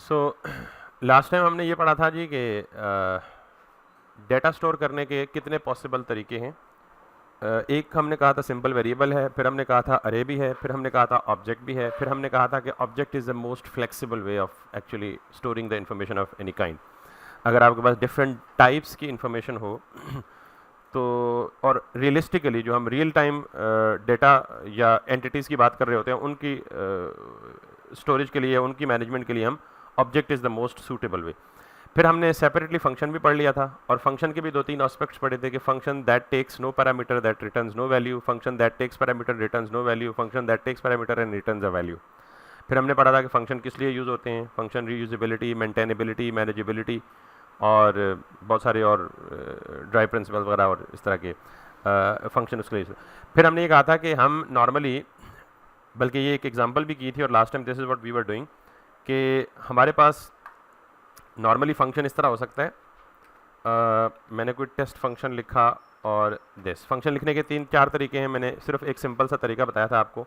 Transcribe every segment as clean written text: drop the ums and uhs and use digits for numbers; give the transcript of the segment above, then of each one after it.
So last time हमने ये पढ़ा था जी कि डेटा स्टोर करने के कितने पॉसिबल तरीके हैं। एक हमने कहा था सिंपल वेरिएबल है, फिर हमने कहा था अरे भी है, फिर हमने कहा था ऑब्जेक्ट भी है, फिर हमने कहा था कि object is the most flexible way of actually storing the information of any kind. अगर आपके पास डिफरेंट टाइप्स की इन्फॉर्मेशन हो तो, और रियलिस्टिकली जो हम रियल टाइम डेटा या एंटिटीज़ की बात कर रहे होते हैं उनकी स्टोरेज के लिए, उनकी मैनेजमेंट के लिए हम object is the most suitable way. फिर हमने सेपरेटली फंक्शन भी पढ़ लिया था, और फंक्शन के भी 2-3 एस्पेक्ट्स पढ़े थे कि function that takes no parameter that returns no value, function that takes parameter returns no value, function that takes parameter and returns a value. फिर हमने पढ़ा था कि फंक्शन किस लिए यूज़ होते हैं, फंक्शन रीयूजेबिलिटी, मेंटेनेबिलिटी, मैनेजेबिलिटी और बहुत सारे और ड्राई प्रिंसिपल वगैरह और इस तरह के फंक्शन उसके लिए। फिर हमने ये कहा था कि हम नॉर्मली, बल्कि ये एक एग्जांपल भी की थी और last time this is what we were doing, कि हमारे पास नॉर्मली फंक्शन इस तरह हो सकता है। मैंने कोई टेस्ट फंक्शन लिखा और दिस फंक्शन लिखने के 3-4 तरीके हैं। मैंने सिर्फ एक सिंपल सा तरीका बताया था आपको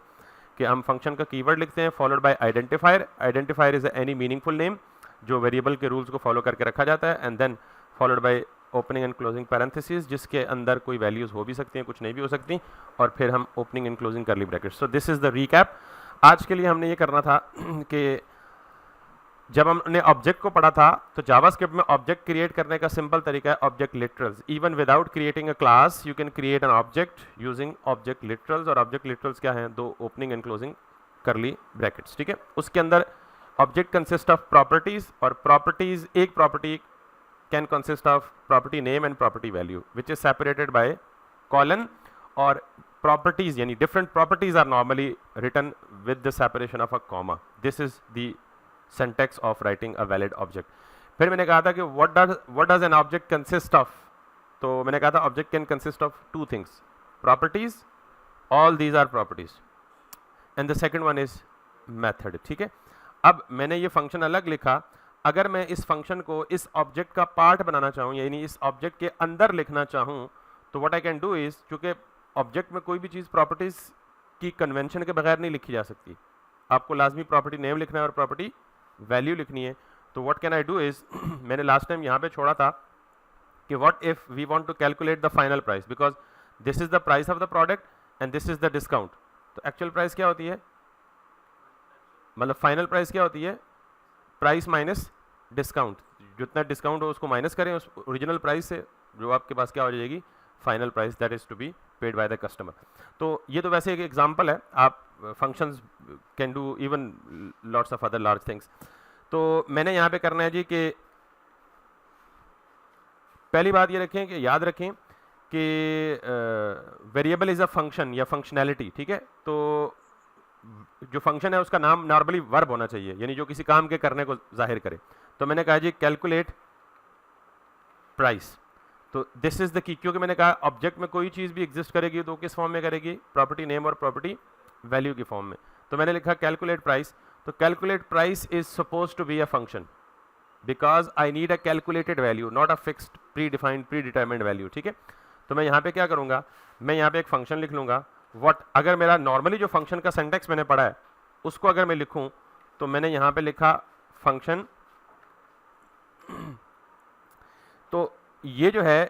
कि हम फंक्शन का कीवर्ड लिखते हैं followed by identifier. Identifier is any meaningful name जो वेरिएबल के रूल्स को फॉलो करके रखा जाता है, and then followed by opening and closing parenthesis जिसके अंदर कोई वैल्यूज़ हो भी सकती हैं, कुछ नहीं भी हो सकती, और फिर हम opening and closing curly brackets. So this is the recap. आज के लिए हमने ये करना था कि जब हमने ऑब्जेक्ट को पढ़ा था तो जावास्क्रिप्ट में ऑब्जेक्ट क्रिएट करने का सिंपल तरीका है object literals. Even without creating a class you can create an object using object literals. और ऑब्जेक्ट लिटरल्स क्या हैं? 2 opening and closing curly brackets, ठीक है। उसके अंदर ऑब्जेक्ट कंसिस्ट ऑफ प्रॉपर्टीज, और प्रॉपर्टीज, एक property can consist of property name and property value which is separated by colon, और प्रॉपर्टीज यानी different properties are normally written with the separation of a comma. This is the syntax of writing a valid object. फिर मैंने कहा था कि what does an object consist of? तो मैंने कहा था object can consist of 2 things, properties, all these are properties, and the second one is method, ठीक है। अब मैंने ये फंक्शन अलग लिखा, अगर मैं इस फंक्शन को इस ऑब्जेक्ट का पार्ट बनाना चाहूँ यानी इस ऑब्जेक्ट के अंदर लिखना चाहूँ तो what I can do is, चूंकि ऑब्जेक्ट में कोई भी चीज़ प्रॉपर्टीज की कन्वेंशन के बगैर नहीं लिखी जा सकती, आपको लाजमी प्रॉपर्टी नेम लिखना है और प्रॉपर्टी वैल्यू लिखनी है। तो what can I do is मैंने लास्ट टाइम यहाँ पे छोड़ा था कि what if we want to calculate the final price, because this is the price of the product and this is the discount. तो एक्चुअल प्राइस क्या होती है, मतलब फाइनल प्राइस क्या होती है? Price minus discount. जितना डिस्काउंट हो उसको माइनस करें उस ओरिजिनल प्राइस से, जो आपके पास क्या हो जाएगी? Final price that is to be paid by the customer. तो ये तो वैसे एक एग्जांपल है, आप functions can do even lots of other large things. तो मैंने यहाँ पे करना है जी कि पहली बात ये रखें कि याद रखें कि वेरिएबल इज अ फंक्शन या फंक्शनैलिटी, ठीक है। तो जो फंक्शन है उसका नाम नॉर्मली वर्ब होना चाहिए, यानी जो किसी काम के करने को जाहिर करे। तो मैंने कहा जी कैलकुलेट प्राइस, तो दिस इज द की, क्योंकि मैंने कहा ऑब्जेक्ट में कोई चीज़ भी एग्जिस्ट करेगी तो किस फॉर्म में करेगी? प्रॉपर्टी नेम और प्रॉपर्टी वैल्यू की फॉर्म में। तो मैंने लिखा कैलकुलेट प्राइस। तो calculate price is suppose to be a function because I need a calculated value, not a fixed predefined predetermined value, ठीक है। तो मैं यहाँ पे क्या करूँगा, मैं यहाँ पे एक फंक्शन लिख लूँगा। व्हाट, अगर मेरा नॉर्मली जो फंक्शन का सिंटैक्स मैंने पढ़ा है उसको अगर मैं लिखूँ तो मैंने यहाँ पे लिखा फंक्शन। तो ये जो है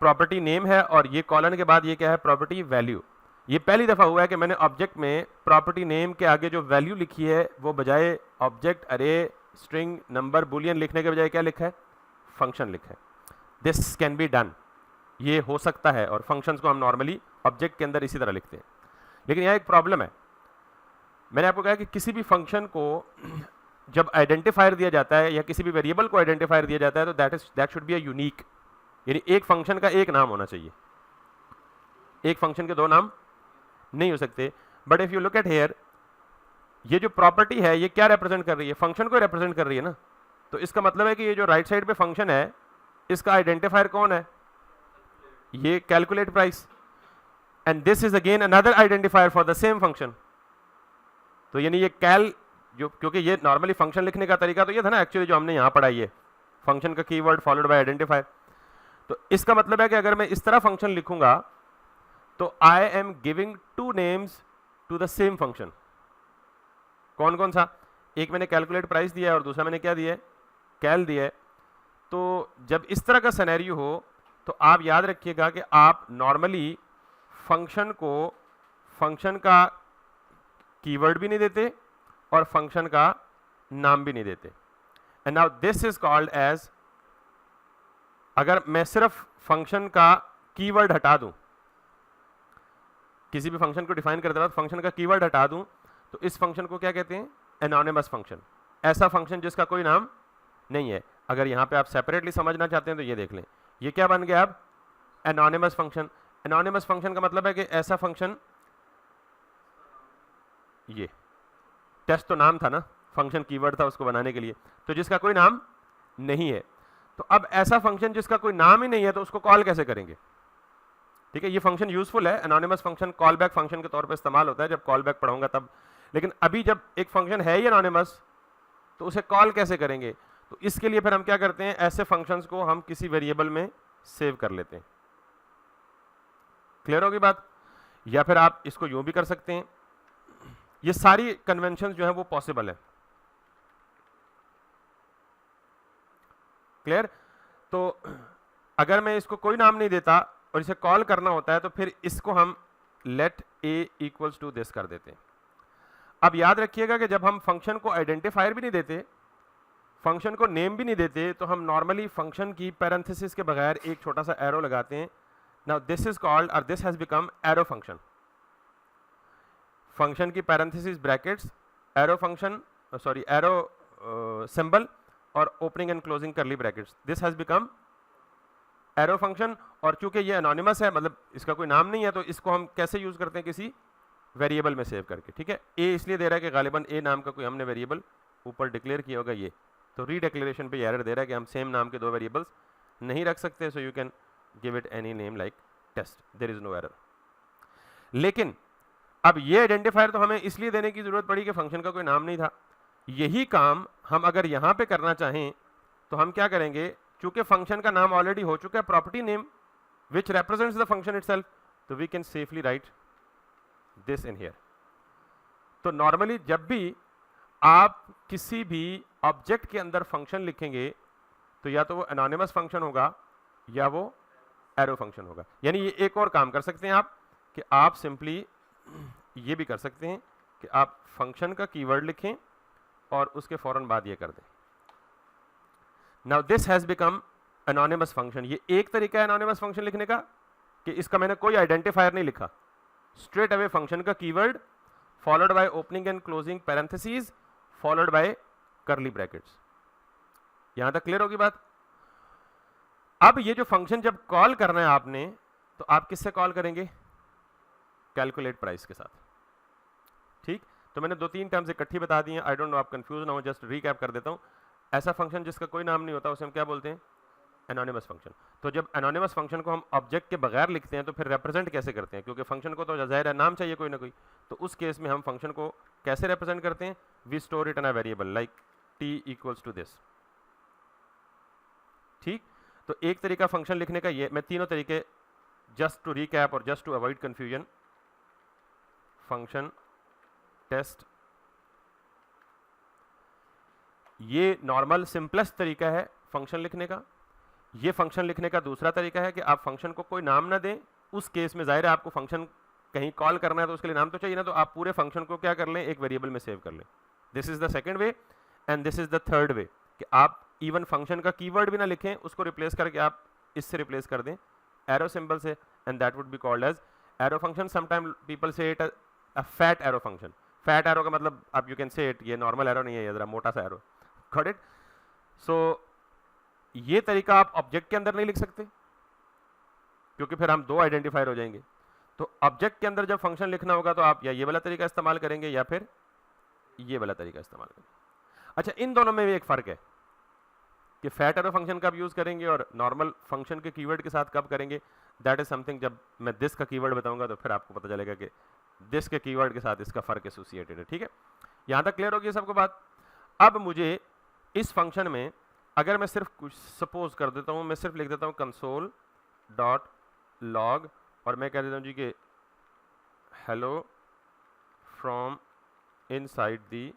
प्रॉपर्टी नेम है और ये कॉलन के बाद ये क्या है? Property value. ये पहली दफ़ा हुआ है कि मैंने ऑब्जेक्ट में प्रॉपर्टी नेम के आगे जो वैल्यू लिखी है वो बजाय ऑब्जेक्ट अरे स्ट्रिंग नंबर बुलियन लिखने के बजाय क्या लिखा है? फंक्शन लिखा है। दिस कैन बी डन, ये हो सकता है, और फंक्शंस को हम नॉर्मली ऑब्जेक्ट के अंदर इसी तरह लिखते हैं। लेकिन यहाँ एक प्रॉब्लम है, मैंने आपको कहा कि किसी भी फंक्शन को जब आइडेंटिफायर दिया जाता है या किसी भी वेरिएबल को आइडेंटिफायर दिया जाता है तो that should be a unique, यानी एक फंक्शन का एक नाम होना चाहिए। एक फंक्शन के 2 नाम नहीं हो सकते। But if you look at here, ये जो प्रॉपर्टी है ये क्या रिप्रेजेंट कर रही है? फंक्शन को रिप्रेजेंट कर रही है ना। तो इसका मतलब है कि ये जो राइट साइड पे फंक्शन है इसका आइडेंटिफायर कौन है? ये calculate price, and this is again another identifier for the same function. तो यानी ये कैल जो, क्योंकि ये नॉर्मली फंक्शन लिखने का तरीका तो ये था ना एक्चुअली जो हमने यहाँ पढ़ा, ये फंक्शन का कीवर्ड फॉलोड बाय आइडेंटिफायर। तो इसका मतलब है कि अगर मैं इस तरह फंक्शन लिखूंगा तो I am giving 2 names to the same function. कौन कौन सा? एक मैंने कैलकुलेट प्राइस दिया है और दूसरा मैंने क्या दिया है, कैल दिया है। तो जब इस तरह का सिनेरियो हो तो आप याद रखिएगा कि आप नॉर्मली फंक्शन को फंक्शन का कीवर्ड भी नहीं देते और फंक्शन का नाम भी नहीं देते। And now this is called as, अगर मैं सिर्फ फंक्शन का कीवर्ड हटा दूं, किसी भी फंक्शन को डिफाइन करते वक्त फंक्शन का कीवर्ड हटा दूं, तो इस फंक्शन को क्या कहते हैं, एनोनिमस फंक्शन। ऐसा फंक्शन जिसका कोई नाम नहीं है। अगर यहां पे आप सेपरेटली समझना चाहते हैं तो ये देख लें, ये क्या बन गया अब, एनोनिमस फंक्शन। एनोनिमस फंक्शन का मतलब है कि ऐसा फंक्शन, ये टेस्ट तो नाम था ना, फंक्शन कीवर्ड था उसको बनाने के लिए, तो जिसका कोई नाम नहीं है। तो अब ऐसा फंक्शन जिसका कोई नाम ही नहीं है तो उसको कॉल कैसे करेंगे? ठीक है, ये फंक्शन यूजफुल है, anonymous function call back function के तौर पे इस्तेमाल होता है, जब कॉल बैक पढ़ाऊंगा तब। लेकिन अभी जब एक फंक्शन है ही एनोनिमस तो उसे कॉल कैसे करेंगे? तो इसके लिए फिर हम क्या करते हैं, ऐसे फंक्शंस को हम किसी वेरिएबल में सेव कर लेते हैं। क्लियर होगी बात? या फिर आप इसको यूं भी कर सकते हैं। ये सारी कन्वेंशन जो है वो पॉसिबल है। क्लियर? तो अगर मैं इसको कोई नाम नहीं देता और इसे कॉल करना होता है तो फिर इसको हम let a equals to this कर देते हैं। अब याद रखिएगा कि जब हम फंक्शन को आइडेंटिफायर भी नहीं देते, फंक्शन को नेम भी नहीं देते, तो हम नॉर्मली फंक्शन की पैरेंथेसिस के बगैर एक छोटा सा एरो लगाते हैं। नाउ दिस इज कॉल्ड, और this has become arrow function. Function की parenthesis brackets, arrow function, sorry arrow symbol और opening and closing curly brackets, this has become arrow function. और चूंकि ये एनोनिमस है, मतलब इसका कोई नाम नहीं है, तो इसको हम कैसे यूज करते हैं, किसी वेरिएबल में सेव करके। ठीक है, ए इसलिए दे रहा है कि गालिबन ए नाम का कोई हमने वेरिएबल ऊपर डिक्लेयर किया होगा, ये तो रीडिक्लेरेशन पे एरर दे रहा है कि हम सेम नाम के दो वेरिएबल्स नहीं रख सकते, so you can give it any name like test, there is no error. लेकिन अब ये आइडेंटिफायर तो हमें इसलिए देने की जरूरत पड़ी कि फंक्शन का कोई नाम नहीं था। यही काम हम अगर यहां पे करना चाहें तो हम क्या करेंगे, चूंकि फंक्शन का नाम ऑलरेडी हो चुका है property name which represents the function itself, तो we can safely write this in here. तो नॉर्मली जब भी आप किसी भी ऑब्जेक्ट के अंदर फंक्शन लिखेंगे तो या तो वो एनोनिमस फंक्शन होगा या वो एरो फंक्शन होगा। यानी ये एक और काम कर सकते हैं आप कि आप सिंपली ये भी कर सकते हैं कि आप फंक्शन का कीवर्ड लिखें और उसके फौरन बाद ये कर दें। Now this has become anonymous function. ये एक तरीका है एनोनिमस फंक्शन लिखने का कि इसका मैंने कोई आइडेंटिफायर नहीं लिखा, स्ट्रेट अवे फंक्शन का keyword followed by opening and closing parenthesis followed by करली ब्रैकेट्स। यहां तक क्लियर होगी बात? अब ये जो फंक्शन जब कॉल करना है आपने, तो आप किससे कॉल करेंगे? कैलकुलेट प्राइस के साथ। ठीक, तो मैंने दो तीन टर्म्स इकट्ठी बता दी हैं, आई डोंट नो आप कंफ्यूज ना हो, जस्ट रीकैप कर देता हूं। ऐसा फंक्शन जिसका कोई नाम नहीं होता उसे हम क्या बोलते हैं? Anonymous function. तो जब एनोनिमस फंक्शन को हम ऑब्जेक्ट के बगैर लिखते हैं तो फिर रिप्रेजेंट कैसे करते हैं? क्योंकि फंक्शन को तो जाहिर है नाम चाहिए कोई ना कोई, तो उस केस में हम फंक्शन को कैसे रिप्रेजेंट करते हैं? We store it in a variable like t equals to this. ठीक, तो एक तरीका फंक्शन लिखने का ये, मैं तीनों तरीके जस्ट टू रीकैप और just to avoid confusion, function, test, ये नॉर्मल सिंपलेस्ट तरीका है फंक्शन लिखने का। ये फंक्शन लिखने का दूसरा तरीका है कि आप फंक्शन को कोई नाम ना दें। उस केस में जाहिर है आपको फंक्शन कहीं कॉल करना है तो उसके लिए नाम तो चाहिए ना, तो आप पूरे फंक्शन को क्या कर लें, एक वेरिएबल में सेव कर लें। This is the second way and this is the third way कि आप इवन फंक्शन का कीवर्ड भी ना लिखें, उसको रिप्लेस करके आप इससे रिप्लेस कर दें एरो सिंबल से, and that would be called as arrow function. Sometime people say it a fat arrow function. Fat arrow का मतलब आप यू कैन से इट, ये नॉर्मल एरो नहीं है, ये जरा मोटा सा एरो। Got it? सो ये तरीका आप ऑब्जेक्ट के अंदर नहीं लिख सकते क्योंकि फिर हम दो आइडेंटिफायर हो जाएंगे। तो ऑब्जेक्ट के अंदर जब फंक्शन लिखना होगा तो आप या ये वाला तरीका इस्तेमाल करेंगे या फिर ये वाला तरीका इस्तेमाल करेंगे। अच्छा, इन दोनों में भी एक फर्क है कि फैट एरो फंक्शन कब यूज करेंगे और नॉर्मल फंक्शन के कीवर्ड के साथ कब करेंगे। दैट इज समथिंग जब मैं दिस का कीवर्ड बताऊंगा तो फिर आपको पता चलेगा कि दिस के कीवर्ड के साथ इसका फर्क एसोसिएटेड है। ठीक है, यहां तक क्लियर होगी सबको बात? अब मुझे इस फंक्शन में अगर मैं सिर्फ कुछ सपोज कर देता हूं, मैं सिर्फ लिख देता हूं कंसोल डॉट लॉग और मैं कह देता हूं जी कि hello from inside the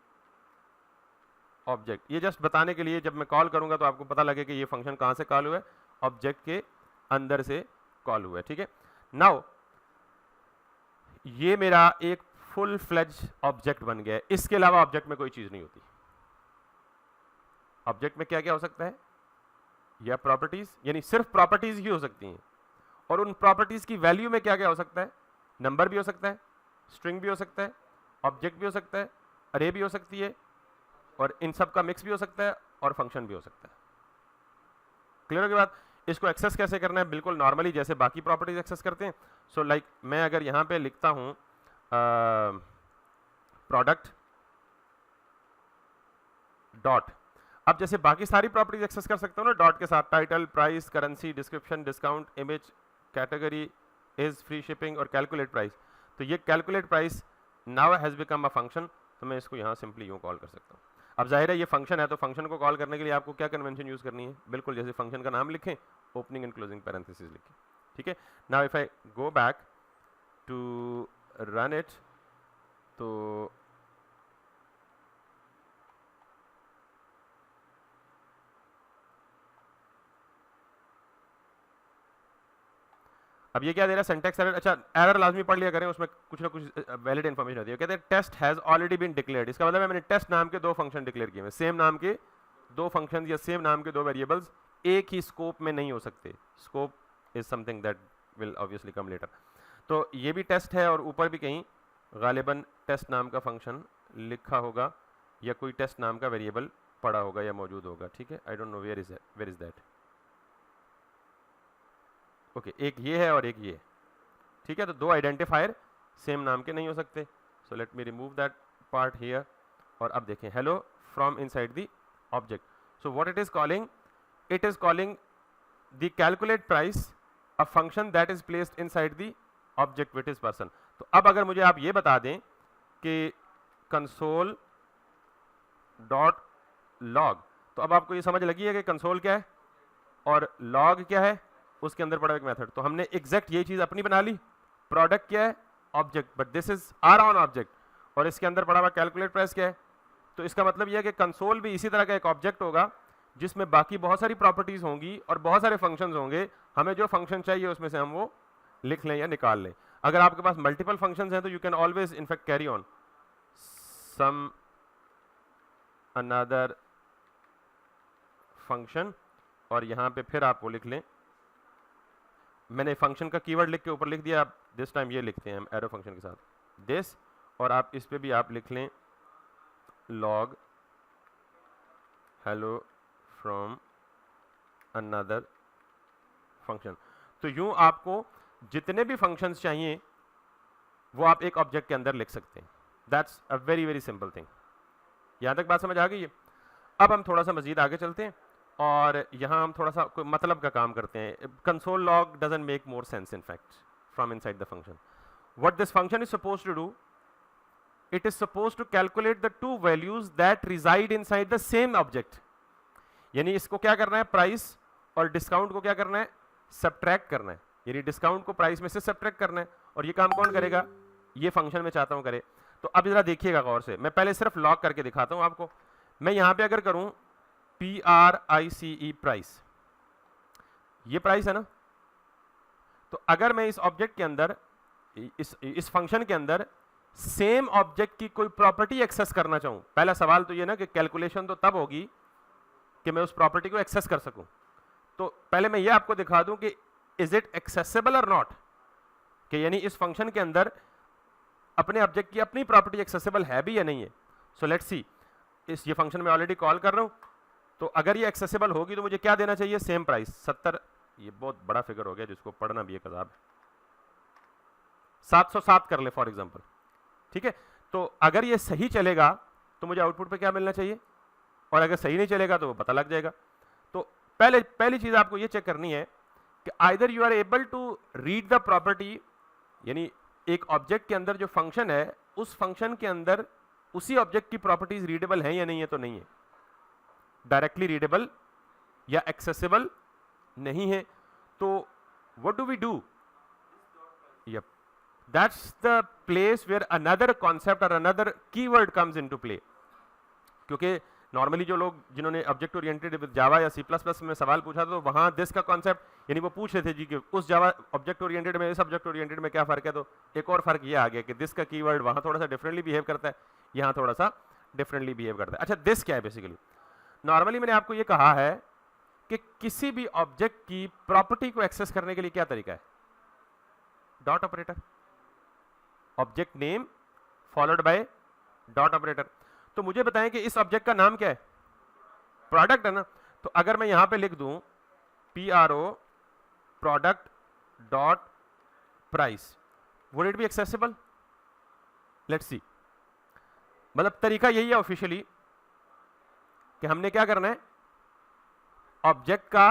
object, ये जस्ट बताने के लिए जब मैं कॉल करूंगा तो आपको पता लगे कि ये फंक्शन कहां से कॉल हुआ है, ऑब्जेक्ट के अंदर से कॉल हुआ है, ठीक है। नाउ ये मेरा एक फुल फ्लेज ऑब्जेक्ट बन गया है, इसके अलावा ऑब्जेक्ट में कोई चीज नहीं होती। ऑब्जेक्ट में क्या क्या हो सकता है, या प्रॉपर्टीज, यानी सिर्फ प्रॉपर्टीज ही हो सकती हैं, और उन प्रॉपर्टीज की वैल्यू में क्या क्या हो सकता है, नंबर भी हो सकता है, स्ट्रिंग भी हो सकता है, ऑब्जेक्ट भी हो सकता है, अरे भी हो सकती है, और इन सब का मिक्स भी हो सकता है, और फंक्शन भी हो सकता है। क्लियर हो गई बात। इसको एक्सेस कैसे करना है, बिल्कुल नॉर्मली जैसे बाकी प्रॉपर्टीज एक्सेस करते हैं। सो लाइक मैं अगर यहां पे लिखता हूं प्रोडक्ट डॉट, अब जैसे बाकी सारी प्रॉपर्टीज एक्सेस कर सकते हो ना डॉट के साथ, title, price, currency, description, discount, image, category, is, free shipping और कैलकुलेट प्राइस। तो ये calculate price now has become a function, तो मैं इसको यहाँ सिंपली यूँ कॉल कर सकता हूँ। अब जाहिर है ये फंक्शन है, तो फंक्शन को कॉल करने के लिए आपको क्या कन्वेंशन यूज करनी है, बिल्कुल जैसे फंक्शन का नाम लिखें, ओपनिंग एंड क्लोजिंग पैरेंथेसिस लिखें, ठीक है। Now if I go back to run it, तो अब ये क्या दे रहा है, सिंटैक्स एरर। अच्छा, एरर लाजमी पढ़ लिया करें, उसमें कुछ ना कुछ वैलिड इन्फॉर्मेशन होती है। कहते हैं test has already been declared, इसका मतलब है मैंने टेस्ट नाम के दो फंक्शन डिक्लेयर किए हैं। सेम नाम के दो फंक्शन या सेम नाम के दो वेरिएबल्स एक ही स्कोप में नहीं हो सकते। Scope is something that will obviously come later. तो ये भी टेस्ट है, और ऊपर भी कहीं गालिबन टेस्ट नाम का फंक्शन लिखा होगा, या कोई टेस्ट नाम का वेरिएबल पड़ा होगा या मौजूद होगा, ठीक है। I don't know where is that. Okay, एक ये है और एक ये, ठीक है। तो दो आइडेंटिफायर सेम नाम के नहीं हो सकते। So let me remove that part here, और अब देखें hello from inside the object. So what it is calling the calculate price, a function that is placed inside the object which is person. तो अब अगर मुझे आप ये बता दें कि कंसोल डॉट लॉग, तो अब आपको ये समझ लगी है कि कंसोल क्या है और लॉग क्या है, उसके अंदर पड़ा एक मेथड। तो हमने एग्जैक्ट ये चीज अपनी बना ली, प्रोडक्ट क्या है, object, but this is our own object, और इसके अंदर पड़ा हुआ कैलकुलेट प्राइस क्या है। तो इसका मतलब यह है कि कंसोल भी इसी तरह का एक ऑब्जेक्ट होगा जिसमें बाकी बहुत सारी प्रॉपर्टीज होंगी और बहुत सारे फंक्शंस होंगे। हमें जो फंक्शन चाहिए उसमें से हम वो लिख लें या निकाल लें। अगर आपके पास मल्टीपल फंक्शंस हैं तो you can always in fact carry on some another function, और यहां पे फिर आप वो लिख लें। मैंने फंक्शन का कीवर्ड लिख के ऊपर लिख दिया, आप दिस टाइम ये लिखते हैं हम एरो फंक्शन के साथ दिस, और आप इस पे भी आप लिख लें log hello from another function. तो यूं आपको जितने भी फंक्शंस चाहिए वो आप एक ऑब्जेक्ट के अंदर लिख सकते हैं। That's a very very simple thing. यहां तक बात समझ आ गई है। अब हम थोड़ा सा मजीद आगे चलते हैं और यहाँ हम थोड़ा सा कोई मतलब का काम करते हैं। Console log doesn't make more sense in fact from inside the function. What this function is supposed to do, it is supposed to calculate the two values that reside inside the same object। यानी इसको क्या करना है, price और discount को क्या करना है, सब्ट्रैक्ट करना है। यानी डिस्काउंट को प्राइस में से सब्ट्रैक्ट करना है, और ये काम कौन करेगा, ये फंक्शन में चाहता हूं करे। तो अब जरा देखिएगा गौर से, मैं पहले सिर्फ लॉग करके दिखाता हूं आपको। मैं यहां पे अगर करूं PRICE प्राइस, ये प्राइस है ना, तो अगर मैं इस ऑब्जेक्ट के अंदर इस फंक्शन के अंदर सेम ऑब्जेक्ट की कोई प्रॉपर्टी एक्सेस करना चाहूं, पहला सवाल तो ये ना कि कैलकुलेशन तो तब होगी कि मैं उस प्रॉपर्टी को एक्सेस कर सकूं। तो पहले मैं ये आपको दिखा दूं कि इज इट एक्सेसिबल और नॉट, कि यानी इस फंक्शन के अंदर अपने ऑब्जेक्ट की अपनी प्रॉपर्टी एक्सेसिबल है भी या नहीं है। सो लेट्स सी, इस ये फंक्शन में ऑलरेडी कॉल कर रहा हूं, तो अगर ये एक्सेसिबल होगी तो मुझे क्या देना चाहिए, सेम प्राइस 70। ये बहुत बड़ा फिगर हो गया जिसको पढ़ना भी एक अजाब है, 707 कर ले फॉर एग्जांपल, ठीक है। तो अगर ये सही चलेगा तो मुझे आउटपुट पे क्या मिलना चाहिए, और अगर सही नहीं चलेगा तो वो पता लग जाएगा। तो पहली चीज आपको ये चेक करनी है कि either you are able to read the property, यानी एक ऑब्जेक्ट के अंदर जो फंक्शन है उस फंक्शन के अंदर उसी ऑब्जेक्ट की प्रॉपर्टीज रीडेबल है या नहीं है। तो नहीं है, डायरेक्टली रीडेबल या एक्सेसिबल नहीं है। तो what do we do, yup, that's the place where another concept or another keyword comes into play। क्योंकि नॉर्मली जो लोग जिन्होंने ऑब्जेक्ट ओरिएंटेड विद जावा या सी प्लस प्लस में सवाल पूछा तो वहाँ दिस का कॉन्सेप्ट यानी वो पूछ रहे थे जी कि उस जावा ऑब्जेक्ट ओरिएंटेड में इस ऑब्जेक्ट ओरिएंटेड में क्या फ़र्क है, तो एक और फ़र्क ये आ गया कि दिस का कीवर्ड वहाँ थोड़ा सा डिफरेंटली बिहेव करता है, यहाँ थोड़ा सा डिफरेंटली बिहेव करता है। अच्छा, दिस क्या है बेसिकली? नॉर्मली मैंने आपको ये कहा है कि किसी भी ऑब्जेक्ट की प्रॉपर्टी को एक्सेस करने के लिए क्या तरीका है? Dot operator, object name followed by dot operator. तो मुझे बताएं कि इस ऑब्जेक्ट का नाम क्या है? प्रोडक्ट है ना। तो अगर मैं यहां पे लिख दूं PRO product dot price, would it be accessible? Let's see. मतलब तरीका यही है ऑफिशियली कि हमने क्या करना है, ऑब्जेक्ट का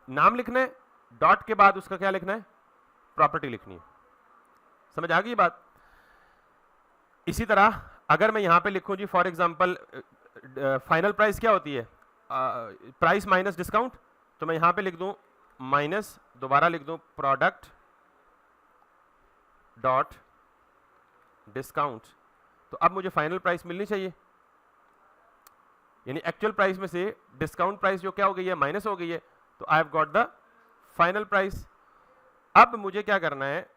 नाम लिखना है, डॉट के बाद उसका क्या लिखना है? प्रॉपर्टी लिखनी है। समझ आ गई बात? इसी तरह अगर मैं यहां पे लिखूं जी फॉर एग्जांपल फाइनल प्राइस क्या होती है? प्राइस माइनस डिस्काउंट, तो मैं यहां पे लिख दूं माइनस, दोबारा लिख दूं प्रोडक्ट डॉट डिस्काउंट। तो अब मुझे फाइनल प्राइस मिलनी चाहिए, यानी एक्चुअल प्राइस में से डिस्काउंट प्राइस जो क्या हो गई है? माइनस हो गई है। तो I have got the final price. अब मुझे क्या करना है,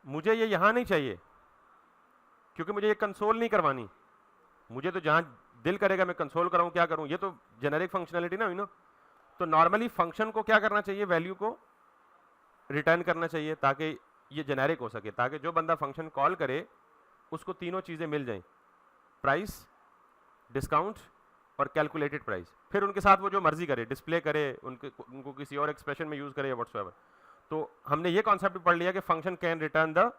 मुझे ये यहां नहीं चाहिए क्योंकि मुझे ये कंसोल नहीं करवानी। मुझे तो जहां दिल करेगा मैं कंसोल कराऊं, क्या करूं, ये तो जेनेरिक फंक्शनैलिटी ना हुई ना। तो नॉर्मली फंक्शन को क्या करना चाहिए? वैल्यू को रिटर्न करना चाहिए ताकि ये जेनेरिक हो सके, ताकि जो बंदा फंक्शन कॉल करे उसको तीनों चीजें मिल जाएं, प्राइस, डिस्काउंट और कैलकुलेटेड प्राइस। फिर उनके साथ वो जो मर्जी करे, डिस्प्ले करे, उनको किसी और एक्सप्रेशन में यूज करे या व्हाट्सएवर। तो हमने ये कॉन्सेप्ट भी पढ़ लिया कि function can return the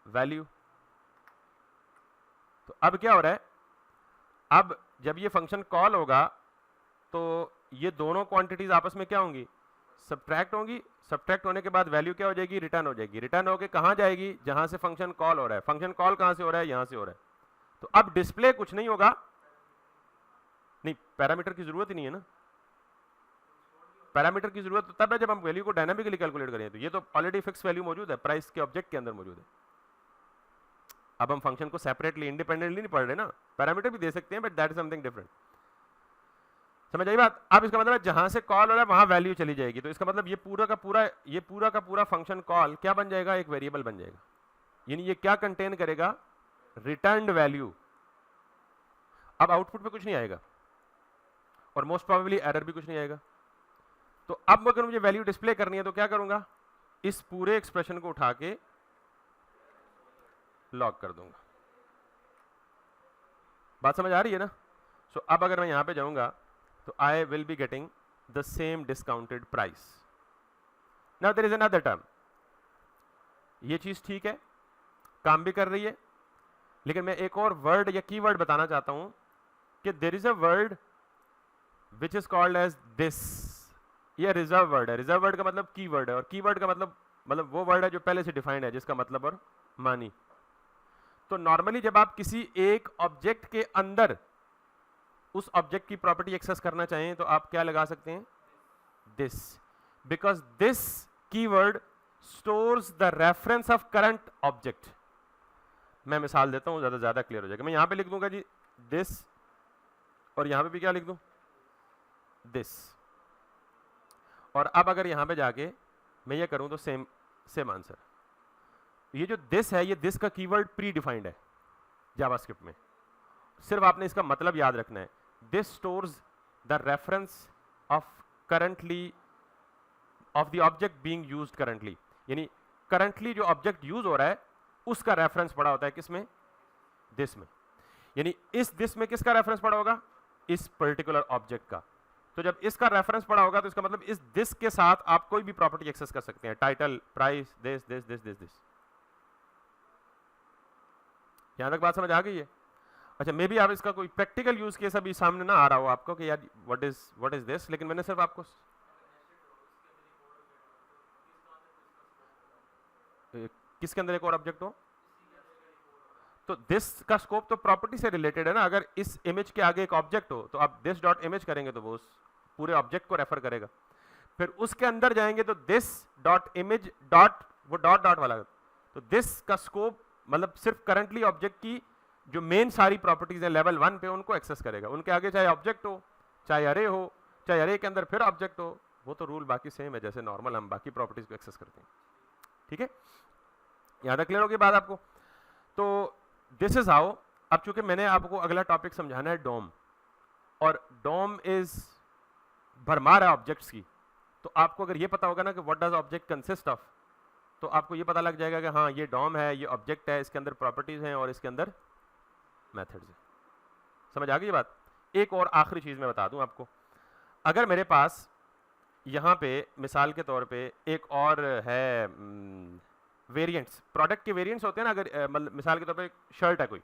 value. तो अब क्या हो रहा है, अब जब ये फंक्शन कॉल होगा तो ये दोनों क्वांटिटीज आपस में क्या होंगी? सब्ट्रैक्ट होंगी। सब्ट्रैक्ट होने के बाद वैल्यू क्या हो जाएगी? रिटर्न हो जाएगी। रिटर्न होके कहां जाएगी? जहां से फंक्शन कॉल हो रहा है। फंक्शन कॉल कहां से हो रहा है? यहां से हो रहा है। तो अब डिस्प्ले कुछ नहीं होगा, नहीं, पैरामीटर की जरूरत ही नहीं है ना। पैरामीटर की जरूरत तो तब है जब हम वैल्यू को डायनामिकली कैलकुलेट करें। तो ये तो ऑलरेडी फिक्स वैल्यू मौजूद है, प्राइस के ऑब्जेक्ट के अंदर मौजूद है। अब हम फंक्शन को सेपरेटली इंडिपेंडेंटली नहीं पढ़ रहे ना, पैरामीटर भी दे सकते हैं but that is something different. समझ आई बात? अब इसका मतलब है जहां से कॉल हो रहा है वहां वैल्यू चली जाएगी। तो इसका मतलब ये पूरा का पूरा फंक्शन कॉल क्या बन जाएगा? एक वेरिएबल बन जाएगा। यानी ये क्या कंटेन करेगा? Returned value. अब आउटपुट पे कुछ नहीं आएगा और मोस्ट प्रोबेबली एरर भी कुछ नहीं आएगा। तो अब अगर मुझे वैल्यू डिस्प्ले करनी है तो क्या करूंगा? इस पूरे एक्सप्रेशन को उठा के लॉग कर दूंगा। बात समझ आ रही है ना? सो अब अगर मैं यहां पे जाऊंगा तो I will be getting the same discounted price. Now there is another term. ये चीज ठीक है, काम भी कर रही है, लेकिन मैं एक और वर्ड या कीवर्ड बताना चाहता हूं कि there is a word which is called as this. ये रिजर्व वर्ड है। रिजर्व वर्ड का मतलब कीवर्ड है, और कीवर्ड का मतलब वो वर्ड है जो पहले से डिफाइंड है, जिसका मतलब और मानी। तो नॉर्मली जब आप किसी एक ऑब्जेक्ट के अंदर उस ऑब्जेक्ट की प्रॉपर्टी एक्सेस करना चाहें तो आप क्या लगा सकते हैं? This, because this keyword stores the reference of current object. मैं मिसाल देता हूं, ज्यादा क्लियर हो जाएगा। मैं यहां पे लिख दूंगा जी दिस, और यहां पे भी क्या लिख दूं? दिस। और अब अगर यहां पे जाके मैं ये करूं तो सेम आंसर। ये जो दिस है, ये दिस का कीवर्ड प्री डिफाइंड है जावास्क्रिप्ट में। सिर्फ आपने इसका मतलब याद रखना है। This stores the reference of currently of the object being used currently, यानी करंटली जो ऑब्जेक्ट यूज हो रहा है उसका रेफरेंस पड़ा होता है किसमें? दिस में। यानी इस दिस में किसका रेफरेंस पड़ा होगा? इस पर्टिकुलर ऑब्जेक्ट का। तो जब इसका रेफरेंस पड़ा होगा तो इसका मतलब इस दिस के साथ आप कोई भी प्रॉपर्टी एक्सेस कर सकते हैं, title, price, this this this this this. यहां तक बात समझ आ गई है? अच्छा, मे बी आप इसका कोई प्रैक्टिकल यूज केस अभी सामने ना आ रहा हो आपको कि यार व्हाट इज दिस, लेकिन मैंने सिर्फ आपको किसके अंदर एक और ऑब्जेक्ट हो तो दिस का स्कोप तो प्रॉपर्टी से रिलेटेड है ना। अगर इस इमेज के आगे एक ऑब्जेक्ट हो तो आप दिस डॉट इमेज करेंगे तो वो उस पूरे ऑब्जेक्ट को रेफर करेगा। फिर उसके अंदर जाएंगे तो दिस डॉट इमेज डॉट, वो डॉट डॉट वाला। तो दिस का स्कोप मतलब सिर्फ करंटली ऑब्जेक्ट की जो मेन सारी प्रॉपर्टीज है लेवल 1 पे उनको एक्सेस करेगा। उनके आगे चाहे ऑब्जेक्ट हो, चाहे अरे हो, चाहे अरे के अंदर फिर ऑब्जेक्ट हो, वो तो रूल बाकी सेम है जैसे नॉर्मल हम बाकी प्रॉपर्टीज को एक्सेस करते हैं। ठीक है, यहां तक क्लियर होगी बात आपको? तो दिस इज हाउ। अब चूंकि मैंने आपको अगला टॉपिक समझाना है डोम, और डोम इज भरमार है ऑब्जेक्ट्स की, तो आपको अगर ये पता होगा ना कि what does object consist of, तो आपको ये पता लग जाएगा कि हाँ ये डोम है, ये ऑब्जेक्ट है, इसके अंदर प्रॉपर्टीज हैं और इसके अंदर मेथड्स हैं। समझ आ गई ये बात? एक और आखिरी चीज मैं बता दूं आपको, अगर मेरे पास यहाँ पे मिसाल के तौर पे एक और है वेरिएंट्स, प्रोडक्ट के वेरिएंट्स होते हैं ना, अगर मतलब मिसाल के तौर पे शर्ट है कोई,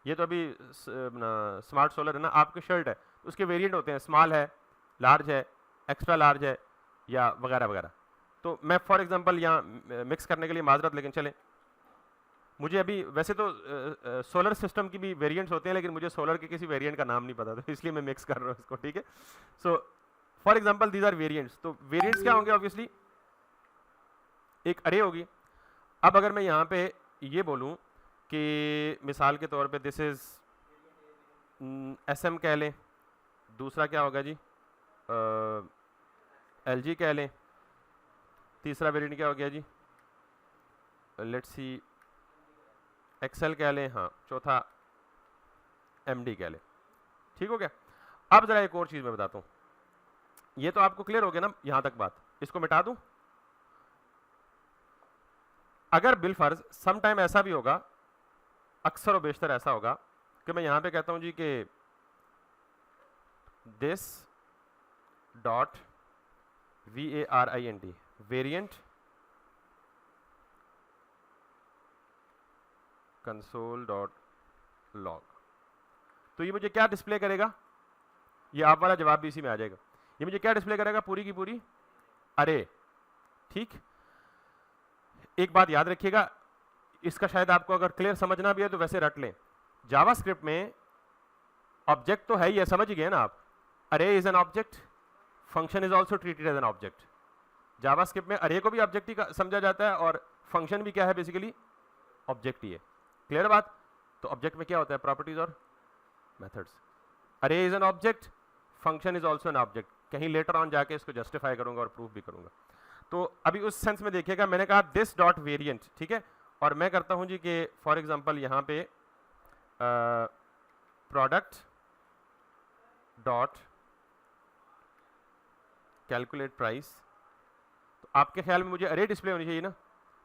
ये तो अभी स्मार्ट सोलर है ना, आपकी शर्ट है तो उसके वेरिएंट होते हैं, स्मॉल है, लार्ज है, एक्स्ट्रा लार्ज है, या वगैरह वगैरह। तो मैं फॉर एग्जांपल यहाँ मिक्स करने के लिए माजरत, लेकिन चले मुझे अभी वैसे तो सोलर सिस्टम की भी वेरिएंट्स होते हैं, लेकिन मुझे सोलर के किसी वेरिएंट का नाम नहीं पता, तो इसलिए मैं मिक्स कर रहा हूँ इसको। ठीक है, so for example these are variants. तो वेरिएंट्स क्या होंगे? ऑब्वियसली एक अरे होगी। अब अगर मैं यहाँ पे ये बोलूँ कि मिसाल के तौर पे दिस इज SM कह लें, दूसरा क्या होगा जी, LG कह लें, तीसरा वेरिएंट क्या हो गया जी, लेट्स सी XL कह लें, हाँ चौथा MD कह लें। ठीक हो गया? अब जरा एक और चीज मैं बताता हूँ, ये तो आपको क्लियर हो गया ना यहां तक बात, इसको मिटा दूं। अगर बिलफर्ज सम टाइम ऐसा भी होगा, अक्सर और बेशतर ऐसा होगा कि मैं यहां पे कहता हूं जी कि this dot VARINT variant console dot log, तो ये मुझे क्या डिस्प्ले करेगा? ये आप वाला जवाब भी इसी में आ जाएगा। ये मुझे क्या डिस्प्ले करेगा? पूरी की पूरी अरे। ठीक, एक बात याद रखिएगा, इसका शायद आपको अगर क्लियर समझना भी है तो वैसे रट लें, जावास्क्रिप्ट में ऑब्जेक्ट तो है ही है, समझ ही गए ना आप। Array is an object, function is also treated as an object. JavaScript में अरे को भी ऑब्जेक्ट ही समझा जाता है और फंक्शन भी क्या है? बेसिकली ऑब्जेक्ट ही है। क्लियर बात? तो ऑब्जेक्ट में क्या होता है? प्रॉपर्टीज और मेथड्स। अरे is an object, function is also an object. कहीं लेटर ऑन जाके इसको जस्टिफाई करूंगा और प्रूफ भी करूंगा। तो अभी उस सेंस में देखिएगा, मैंने कहा दिस डॉट वेरिएंट, ठीक है, और मैं करता हूं जी कि फॉर एग्जांपल यहां पे प्रोडक्ट डॉट कैलकुलेट प्राइस। तो आपके ख्याल में मुझे अरे डिस्प्ले होनी चाहिए ना,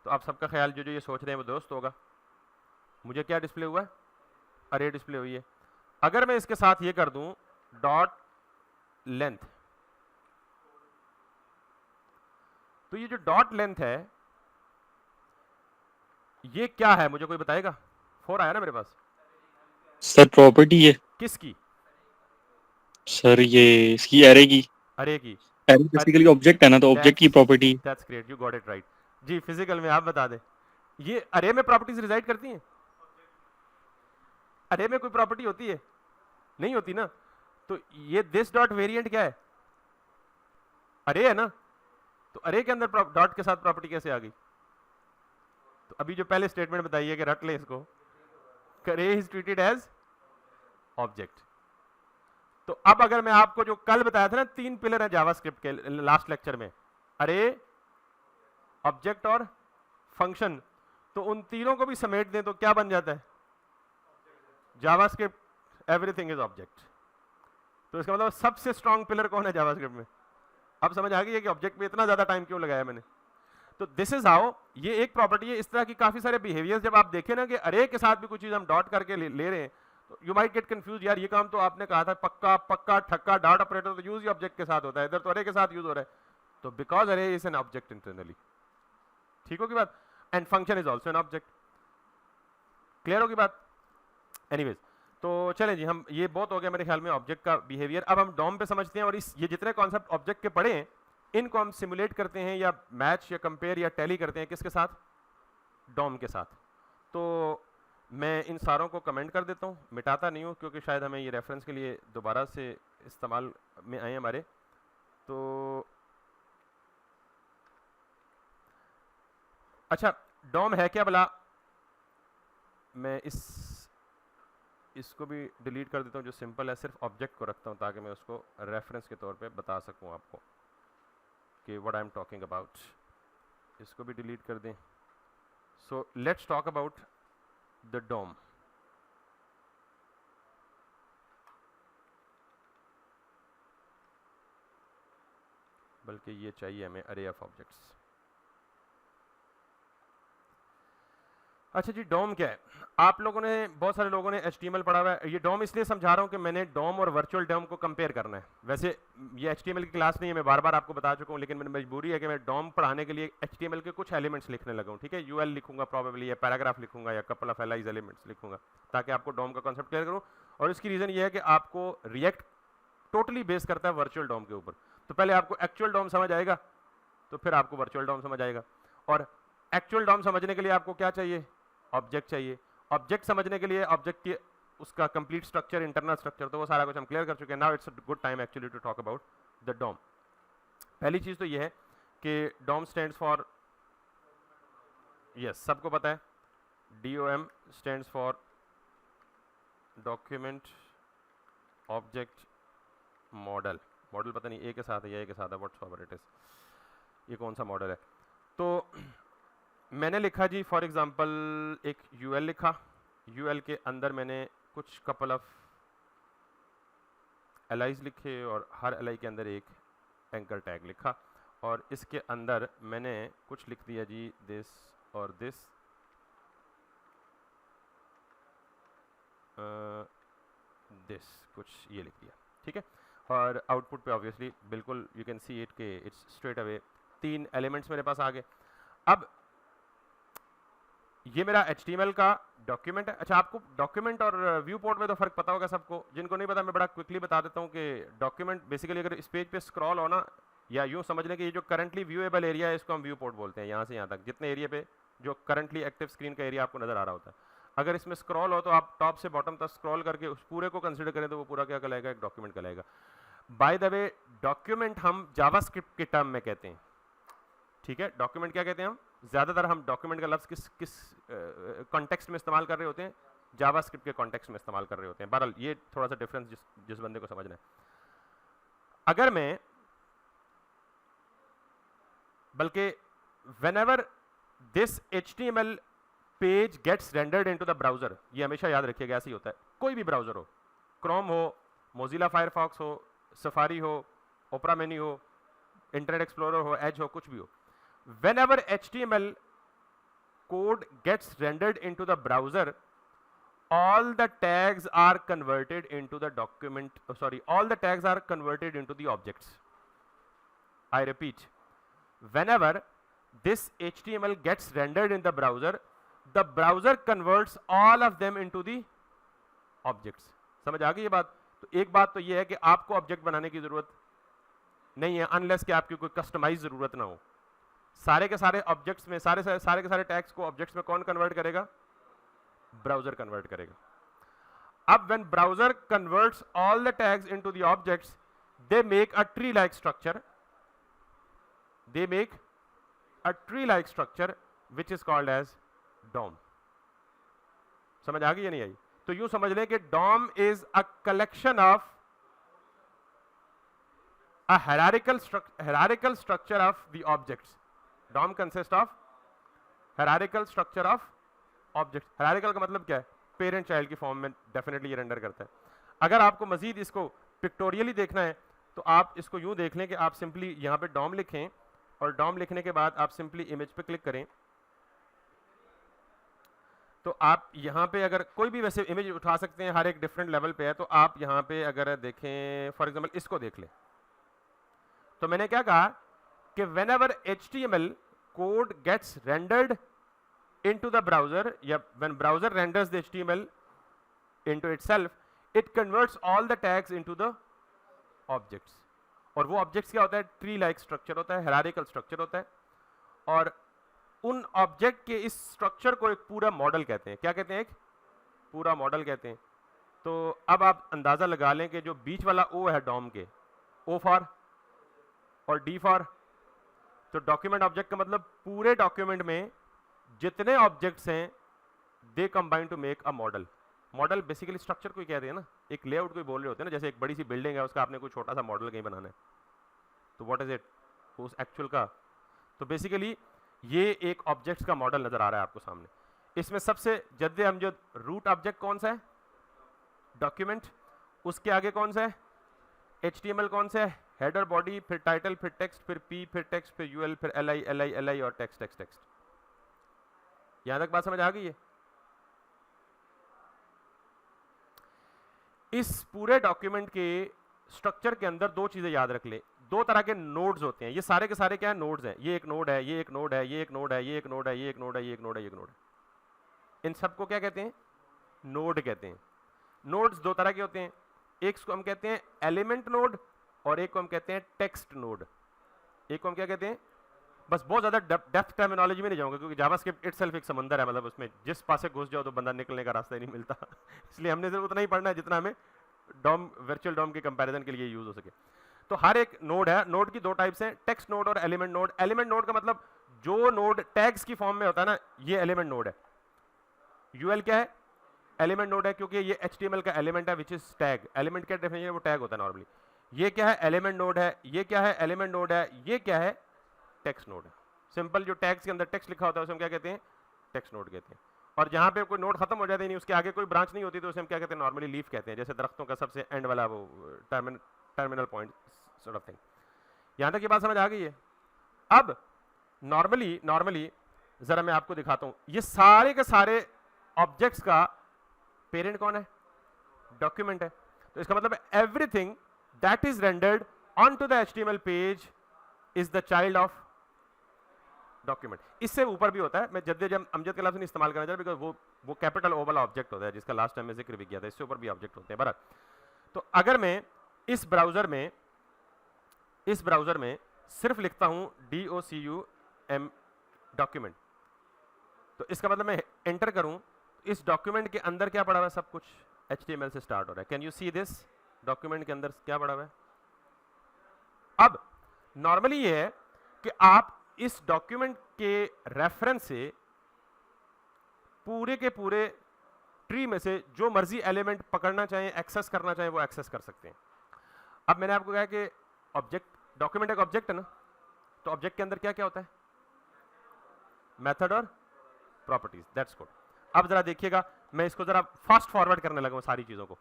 तो आप सबका ख्याल जो जो ये सोच रहे हैं वो दोस्त होगा। मुझे क्या डिस्प्ले हुआ है? अरे डिस्प्ले हुई है। अगर मैं इसके साथ ये कर दूं डॉट लेंथ, तो ये जो डॉट लेंथ है ये क्या है? मुझे कोई बताएगा? 4 आया ना मेरे पास सर प्रॉपर्टी है किसकी? सर, ये इसकी एरे की। अरे की। एरे बेसिकली ऑब्जेक्ट है ना, तो ऑब्जेक्ट की property. That's great, you got it right जी। फिजिकल में आप बता दें, ये अरे में प्रॉपर्टीज रिजाइड करती हैं? अरे में कोई प्रॉपर्टी होती है? नहीं होती ना। तो ये दिस डॉट वेरिएंट क्या है? अरे है ना। तो अरे के अंदर डॉट के साथ प्रॉपर्टी कैसे आ गई? तो अभी जो पहले स्टेटमेंट बताइए कि रट ले इसको, अरे इज ट्रीटेड एज ऑब्जेक्ट। तो अब अगर मैं आपको जो कल बताया था ना 3 पिलर है जावास्क्रिप्ट के लास्ट लेक्चर में, अरे, ऑब्जेक्ट और फंक्शन, तो उन तीनों को भी समेट दें तो क्या बन जाता है? JavaScript everything is object. तो इसका मतलब सबसे स्ट्रॉन्ग पिलर कौन है जावास्क्रिप्ट में? अब समझ आ गई है कि ऑब्जेक्ट में इतना ज्यादा टाइम क्यों लगाया मैंने। तो दिस इज हाउ, ये एक प्रॉपर्टी है। इस तरह की काफी सारे बिहेवियर्स जब आप देखें ना कि अरे के साथ भी कुछ चीज हम डॉट करके ले रहे हैं, तो यू माइट गेट कंफ्यूज, यार ये काम तो आपने कहा था पक्का पक्का ठक्का डॉट ऑपरेटर तो यूज ही ऑब्जेक्ट के साथ होता है, इधर तो अरे के साथ यूज हो रहा है। तो बिकॉज अरे इज एन ऑब्जेक्ट इंटरनली। ठीक होगी बात? And function is also an object. Clear होगी बात? एनीवेज, तो चलें जी, हम ये बहुत हो गया मेरे ख्याल में ऑब्जेक्ट का बिहेवियर। अब हम डॉम पे समझते हैं, और इस ये जितने कॉन्सेप्ट ऑब्जेक्ट के पढ़े हैं इनको हम सिमुलेट करते हैं या मैच या कंपेयर या टैली करते हैं किसके साथ? डॉम के साथ। तो मैं इन सारों को कमेंट कर देता हूँ, मिटाता नहीं हूँ क्योंकि शायद हमें ये रेफरेंस के लिए दोबारा से इस्तेमाल में आए हमारे। तो अच्छा, डॉम है क्या भला? मैं इस इसको भी डिलीट कर देता हूँ, जो सिंपल है, सिर्फ ऑब्जेक्ट को रखता हूँ ताकि मैं उसको रेफरेंस के तौर पे बता सकूँ आपको कि what I am talking about. इसको भी डिलीट कर दें। So let's talk about the DOM. बल्कि ये चाहिए हमें अरे ऑफ ऑब्जेक्ट्स। अच्छा जी, डोम क्या है? आप लोगों ने, बहुत सारे लोगों ने HTML पढ़ा हुआ है। ये डोम इसलिए समझा रहा हूँ कि मैंने डोम और वर्चुअल डोम को कंपेयर करना है। वैसे ये HTML की क्लास नहीं है, मैं बार बार आपको बता चुका हूँ, लेकिन मेरी मजबूरी है कि मैं डोम पढ़ाने के लिए HTML के कुछ एलिमेंट्स लिखने लगा हूँ। ठीक है, UL लिखूंगा प्रॉबेबली, या पैराग्राफ लिखूंगा, या कपल ऑफ एलाइज एलिमेंट्स लिखूंगा, ताकि आपको डोम का कॉन्सेप्ट क्लियर करूँ। और इसकी रीज़न ये है कि आपको रिएक्ट टोटली बेस करता है वर्चुअल डोम के ऊपर। तो पहले आपको एक्चुअल डोम समझ आएगा, तो फिर आपको वर्चुअल डोम समझ आएगा। और एक्चुअल डोम समझने के लिए आपको क्या चाहिए? ऑब्जेक्ट चाहिए। ऑब्जेक्ट समझने के लिए ऑब्जेक्ट की उसका कंप्लीट स्ट्रक्चर, इंटरनल स्ट्रक्चर, तो वो सारा कुछ हम क्लियर कर चुके हैं। Now it's a good time actually to talk about the DOM. पहली चीज तो ये है कि डोम स्टैंड्स फॉर, यस सबको पता है, DOM stands for document object model. Model पता नहीं ए के साथ है या ए के साथ है, व्हाटसएवर इट इज, ये कौन सा मॉडल है? तो मैंने लिखा जी फॉर एग्जांपल एक UL लिखा, UL के अंदर मैंने कुछ कपल ऑफ एलाइज लिखे, और हर एलाई के अंदर एक एंकर टैग लिखा, और इसके अंदर मैंने कुछ लिख दिया जी दिस और दिस, दिस कुछ ये लिख दिया। ठीक है, और आउटपुट पे ऑब्वियसली बिल्कुल यू कैन सी इट के इट्स स्ट्रेट अवे 3 एलिमेंट्स मेरे पास आ गए। अब ये मेरा HTML का डॉक्यूमेंट है। अच्छा, आपको डॉक्यूमेंट और व्यू पोर्ट में तो फर्क पता होगा सबको। जिनको नहीं पता मैं बड़ा क्विकली बता देता हूँ कि डॉक्यूमेंट बेसिकली अगर इस पेज पे स्क्रॉल हो ना, या यूँ समझ लें कि ये जो करंटली व्यूएबल एरिया है इसको हम व्यू पोर्ट बोलते हैं। यहाँ से यहाँ तक जितने एरिया पे जो करंटली एक्टिव स्क्रीन का एरिया आपको नजर आ रहा होता है, अगर इसमें स्क्रॉल हो तो आप टॉप से बॉटम तक स्क्रॉल करके उस पूरे को कंसिडर करें तो वो पूरा क्या कहलाएगा? एक डॉक्यूमेंट कहलाएगा। बाय द वे, डॉक्यूमेंट हम जावास्क्रिप्ट के टर्म में कहते हैं। ठीक है, डॉक्यूमेंट क्या कहते हैं हम? ज्यादातर हम डॉक्यूमेंट का लफ्ज किस कॉन्टेक्स्ट में इस्तेमाल कर रहे होते हैं? जावास्क्रिप्ट के कॉन्टेक्स्ट में इस्तेमाल कर रहे होते हैं। बहरहाल ये थोड़ा सा डिफरेंस जिस बंदे को समझना है। अगर मैं, बल्कि whenever this HTML page gets rendered into the browser, ये हमेशा याद रखिएगा, ऐसे ही होता है। कोई भी ब्राउजर हो, क्रोम हो, मोजिला फायरफॉक्स हो, सफारी हो, ओपरा मेन्यू हो, इंटरनेट एक्सप्लोरर हो, एज हो, कुछ भी हो, whenever HTML code gets rendered into the browser, all the tags are converted into the document, all the tags are converted into the objects. I repeat, whenever this HTML gets rendered in the browser converts all of them into the objects. समझ आ गई ये बात? तो एक बात तो ये है कि आपको ऑब्जेक्ट बनाने की जरूरत नहीं है, अनलेस कि आपकी कोई कस्टमाइज जरूरत ना हो। सारे के सारे ऑब्जेक्ट्स में, सारे के सारे टैग्स को ऑब्जेक्ट्स में कौन कन्वर्ट करेगा? ब्राउजर कन्वर्ट करेगा। अब when browser converts all the tags into the objects, they make a tree like structure, they make a tree like structure which is called as DOM. समझ आ गई या नहीं आई? तो यूं समझ लें कि DOM is a collection of a hierarchical structure of the objects. DOM consists of hierarchical structure of objects. hierarchical का मतलब क्या है? पेरेंट चाइल्ड की फॉर्म में डेफिनेटली ये रेंडर करता है। अगर आपको मजीद इसको पिक्टोरियली देखना है तो आप इसको यूं देख लें कि आप सिंपली यहाँ पे DOM लिखें, और DOM लिखने के बाद आप सिंपली इमेज पे क्लिक करें, तो आप यहाँ पे अगर कोई भी वैसे इमेज उठा सकते हैं, हर एक डिफरेंट लेवल पे है। तो आप यहाँ पे अगर देखें, फॉर एग्जाम्पल इसको देख लें, तो मैंने क्या कहा कि whenever HTML code gets rendered into the browser, या when browser renders the HTML into itself, it converts all the tags into the objects. और वो objects क्या होता है? ट्री लाइक स्ट्रक्चर होता है, hierarchical स्ट्रक्चर होता है, और उन ऑब्जेक्ट के इस स्ट्रक्चर को एक पूरा मॉडल कहते हैं। क्या कहते हैं? एक पूरा मॉडल कहते हैं। तो अब आप अंदाजा लगा लें कि जो बीच वाला O है डॉम के, O फॉर और D फॉर, तो डॉक्यूमेंट ऑब्जेक्ट का मतलब पूरे डॉक्यूमेंट में जितने ऑब्जेक्ट्स हैं they combine to make a model. Model basically structure को ही कहते हैं ना, एक लेआउट को ही बोल रहे होते हैं ना, जैसे एक बड़ी सी बिल्डिंग है उसका आपने कोई छोटा सा मॉडल कहीं बनाना है, तो व्हाट इज इट, उस एक्चुअल का। तो बेसिकली ये एक ऑब्जेक्ट्स का मॉडल नजर आ रहा है आपको सामने। इसमें सबसे जद्दे अमजद रूट ऑब्जेक्ट कौन सा है, डॉक्यूमेंट, उसके आगे कौन सा है, HTML कौन सा है, हेडर बॉडी, फिर टाइटल, फिर टेक्स्ट, फिर P, फिर टेक्स्ट, फिर UL, फिर LI और टेक्स्ट टेक्स्ट टेक्स्ट। यहां तक बात समझ आ गई है? इस पूरे डॉक्यूमेंट के स्ट्रक्चर के अंदर दो चीजें याद रख ले, दो तरह के नोड्स होते हैं, ये सारे के सारे क्या है, नोड्स हैं। ये एक नोड है, ये एक नोड है, ये एक नोड है, ये एक नोड है, ये एक नोड है, ये एक नोड है, ये एक नोड है। इन सबको क्या कहते हैं, नोड कहते हैं। नोड्स दो तरह के होते हैं, एक को हम कहते हैं एलिमेंट नोड और एक को हम कहते हैं टेक्स्ट नोड। एक को हम क्या कहते हैं, बस बहुत ज्यादा डेप्थ टर्मिनोलॉजी में नहीं जाऊंगा क्योंकि जावास्क्रिप्ट इटसेल्फ एक समंदर है, मतलब उसमें जिस पासे घुस जाओ तो बंदा निकलने का रास्ता ही नहीं मिलता इसलिए हमने सिर्फ उतना ही पढ़ना है जितना हमें डॉम, वर्चुअल डॉम के कंपैरिजन के लिए यूज हो सके। तो हर एक नोड है, नोड की दो टाइप्स हैं, टेक्स्ट नोड और एलिमेंट नोड। एलिमेंट नोड का मतलब जो नोड टैग्स की फॉर्म में होता है ना, ये एलिमेंट नोड है। यूएल क्या है, एलिमेंट नोड है क्योंकि ये HTML का एलिमेंट है विच इज टैग। एलिमेंट का डेफिनेशन वो टैग होता है नॉर्मली। ये क्या है, एलिमेंट नोड है। ये क्या है, एलिमेंट नोड है। ये क्या है, टेक्स्ट नोड है। सिंपल, जो टैग्स के अंदर टेक्स्ट लिखा होता है उसे हम क्या कहते हैं, टेक्स्ट नोड कहते हैं। और जहां पे कोई नोड खत्म हो जाता है, नहीं उसके आगे कोई ब्रांच नहीं होती, तो उसे हम क्या कहते हैं, नॉर्मली लीफ कहते हैं, जैसे दरख्तों का सबसे एंड वाला वो terminal point sort of thing. यहां तक ये बात समझ आ गई है? अब नॉर्मली जरा मैं आपको दिखाता हूं, ये सारे के सारे ऑब्जेक्ट्स का पेरेंट कौन है, डॉक्यूमेंट है। तो इसका मतलब everything that is rendered on to the HTML page is the child of document. इससे ऊपर भी होता है, मैं जब अमजद के लफ्ज़ नहीं इस्तेमाल करना चाहता बिकॉज वो कैपिटल ओ वाला ऑब्जेक्ट होता है जिसका लास्ट टाइम में जिक्र भी किया था। इससे ऊपर भी ऑब्जेक्ट होते हैं बराबर। तो अगर मैं इस ब्राउजर में सिर्फ लिखता हूं DOCUM डॉक्यूमेंट, तो इसका मतलब मैं एंटर करूं, इस डॉक्यूमेंट के अंदर क्या पड़ा हुआ है, सब कुछ HTML से स्टार्ट हो रहा है। Can you see this, document के अंदर क्या पड़ा हुआ है। अब नॉर्मली ये है कि आप इस डॉक्यूमेंट के रेफरेंस से पूरे के पूरे ट्री में से जो मर्जी एलिमेंट पकड़ना चाहें, एक्सेस करना चाहें, वो एक्सेस कर सकते हैं। अब मैंने आपको कहा कि ऑब्जेक्ट, डॉक्यूमेंट एक ऑब्जेक्ट है ना, तो ऑब्जेक्ट के अंदर क्या क्या होता है, मेथड और प्रॉपर्टीज, दैट्स गुड। अब जरा देखिएगा, मैं इसको जरा फास्ट फॉरवर्ड करने लगा हूं सारी चीजों को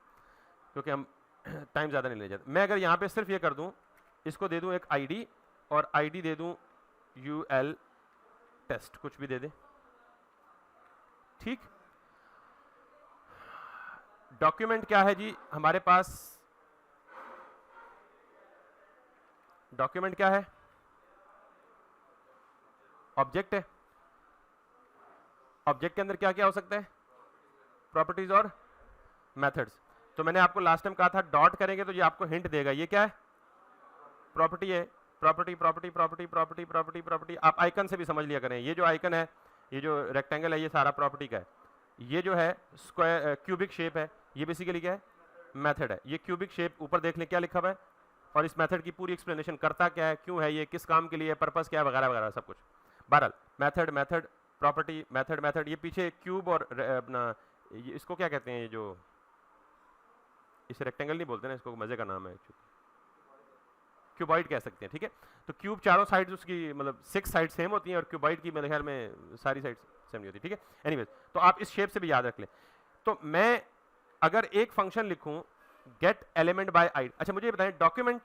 क्योंकि हम टाइम ज्यादा नहीं ले जाते। मैं अगर यहां पे सिर्फ ये कर दूं, इसको दे दूं एक ID और ID दे दूं UL टेस्ट, कुछ भी दे दे, ठीक। डॉक्यूमेंट क्या है जी हमारे पास, डॉक्यूमेंट क्या है, ऑब्जेक्ट है। ऑब्जेक्ट के अंदर क्या क्या हो सकता है, प्रॉपर्टीज और मेथड्स। तो मैंने आपको लास्ट टाइम कहा था डॉट करेंगे तो ये आपको हिंट देगा, ये क्या है, प्रॉपर्टी है। Property property property property property property, आप आइकन से भी समझ लिया करें, ये जो आइकन है, ये जो रेक्टेंगल है, ये सारा प्रॉपर्टी का है। ये जो है स्क्वायर क्यूबिक शेप है, ये बेसिकली क्या है, मेथड है। ये क्यूबिक शेप ऊपर देख लें क्या लिखा हुआ है, और इस मेथड की पूरी एक्सप्लेनेशन करता क्या है, क्यों है ये, किस काम के लिए, पर्पस क्या है, वगैरह वगैरह सब कुछ। बहरहाल method method property method method, ये पीछे क्यूब और अपना इसको क्या कहते हैं, ये जो इसे रेक्टेंगल नहीं बोलते ना, इसको मजे का नाम है, क्यूबॉइड कह सकते हैं, ठीक है। तो क्यूब चारों साइड्स उसकी मतलब 6 साइड सेम होती हैं और क्यूबॉइड की मेरे ख्याल में सारी साइड सेम नहीं होती, ठीक है। एनीवेज, तो आप इस शेप से भी याद रख लें। तो मैं अगर एक फंक्शन लिखूं गेट एलिमेंट बाय ID, अच्छा मुझे बताएं, डॉक्यूमेंट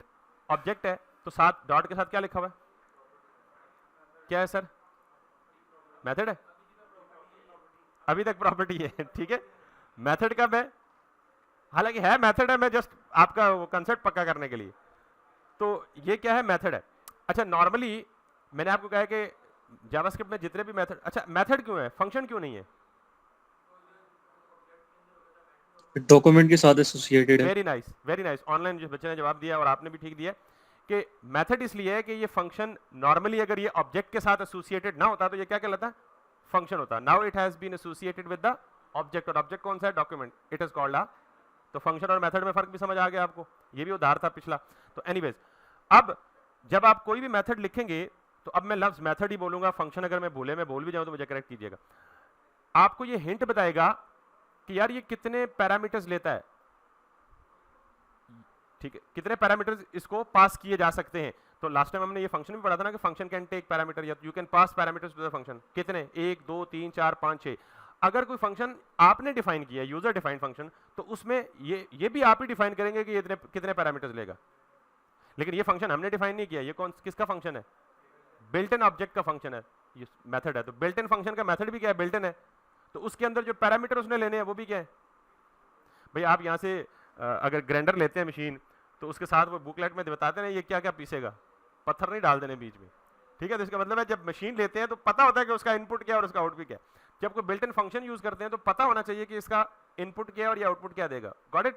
ऑब्जेक्ट है तो साथ डॉट के साथ क्या लिखा हुआ है, क्या है सर, मेथड है, अभी तक प्रॉपर्टी है, ठीक है। मेथड कब है, हालांकि है मेथड है, मैं जस्ट आपका वो कंसेप्ट पक्का करने के लिए। तो ये क्या है, मेथड है। अच्छा नॉर्मली मैंने आपको कहा कि जावास्क्रिप्ट में जितने भी मेथड, अच्छा मेथड क्यों है, फंक्शन क्यों नहीं है, डॉक्यूमेंट के साथ एसोसिएटेड है। Very nice very nice, online जिस बच्चे ने जवाब दिया और आपने भी ठीक दिया कि मेथड इसलिए है कि ये फंक्शन नॉर्मली अगर ये ऑब्जेक्ट के साथ एसोसिएटेड ना होता तो ये क्या कहलाता है, फंक्शन होता। Now it has been associated with the object, और ऑब्जेक्ट कौन सा है, document, it is called a, तो फंक्शन और मेथड में फर्क भी समझ आ गया आपको, ये भी उधार था पिछला। तो एनीवेज, अब जब आप कोई भी मेथड लिखेंगे तो अब मैं लफ्ज मेथड ही बोलूंगा, फंक्शन अगर मैं बोल भी जाऊं तो मुझे करेक्ट कीजिएगा। आपको ये हिंट बताएगा कि यार ये कितने पैरामीटर्स लेता है, ठीक है, कितने पैरामीटर्स इसको पास किए जा सकते हैं। तो लास्ट टाइम हमने ये फंक्शन भी पढ़ा था ना कि फंक्शन कैन टेक पैरामीटर या you can pass parameters to the function, कितने, 1 2 3 4 5 6। अगर कोई फंक्शन आपने डिफाइन किया, यूजर डिफाइंड फंक्शन, तो उसमें ये भी आप ही डिफाइन करेंगे कि ये कितने पैरामीटर्स लेगा। लेकिन ये फंक्शन हमने डिफाइन नहीं किया, ये किसका फंक्शन है, बिल्ट इन ऑब्जेक्ट का फंक्शन है, ये मेथड है। तो बिल्ट इन फंक्शन का मेथड भी क्या है, बिल्ट इन है। तो उसके अंदर जो पैरामीटर उसने लेने हैं वो भी क्या है। भाई आप यहाँ से अगर ग्राइंडर लेते हैं मशीन, तो उसके साथ वो बुकलेट में बताते हैं ये क्या क्या पीसेगा, पत्थर नहीं डाल देने बीच में, ठीक है। तो इसका मतलब है जब मशीन लेते हैं तो पता होता है कि उसका इनपुट क्या है और उसका आउटपुट क्या है। जब कोई बिल्ट इन फंक्शन यूज करते हैं तो पता होना चाहिए कि इसका इनपुट क्या है और ये आउटपुट क्या देगा। Got it.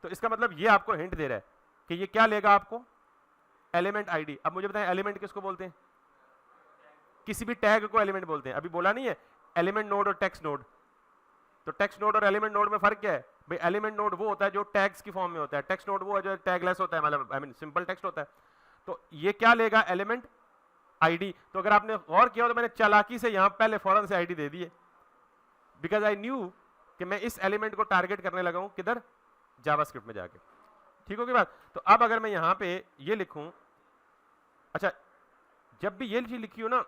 तो इसका मतलब ये आपको हिंट दे रहा है कि ये क्या लेगा आपको, एलिमेंट आईडी। अब मुझे बताएं एलिमेंट किसको बोलते हैं, किसी भी टैग को एलिमेंट बोलते हैं। अभी बोला नहीं है एलिमेंट नोड और टेक्स्ट नोड, तो टेक्स्ट नोड और एलिमेंट नोड में फर्क क्या है भाई। एलिमेंट नोड वो होता है जो टैग्स की फॉर्म में होता है, टेक्स्ट नोड वो है जो टैगलेस होता है, मतलब आई मीन सिंपल टेक्स्ट होता है। तो ये क्या लेगा, एलिमेंट आईडी। तो अगर आपने गौर किया तो मैंने चालाकी से यहां पहले फौरन से आईडी दे दी है, बिकॉज आई न्यू कि मैं इस एलिमेंट को टारगेट करने लगा हूं, किधर, जावास्क्रिप्ट में जाके। ठीक होगी बात। तो अब अगर मैं यहां पे ये लिखूं, अच्छा जब भी ये चीज लिखी हो ना,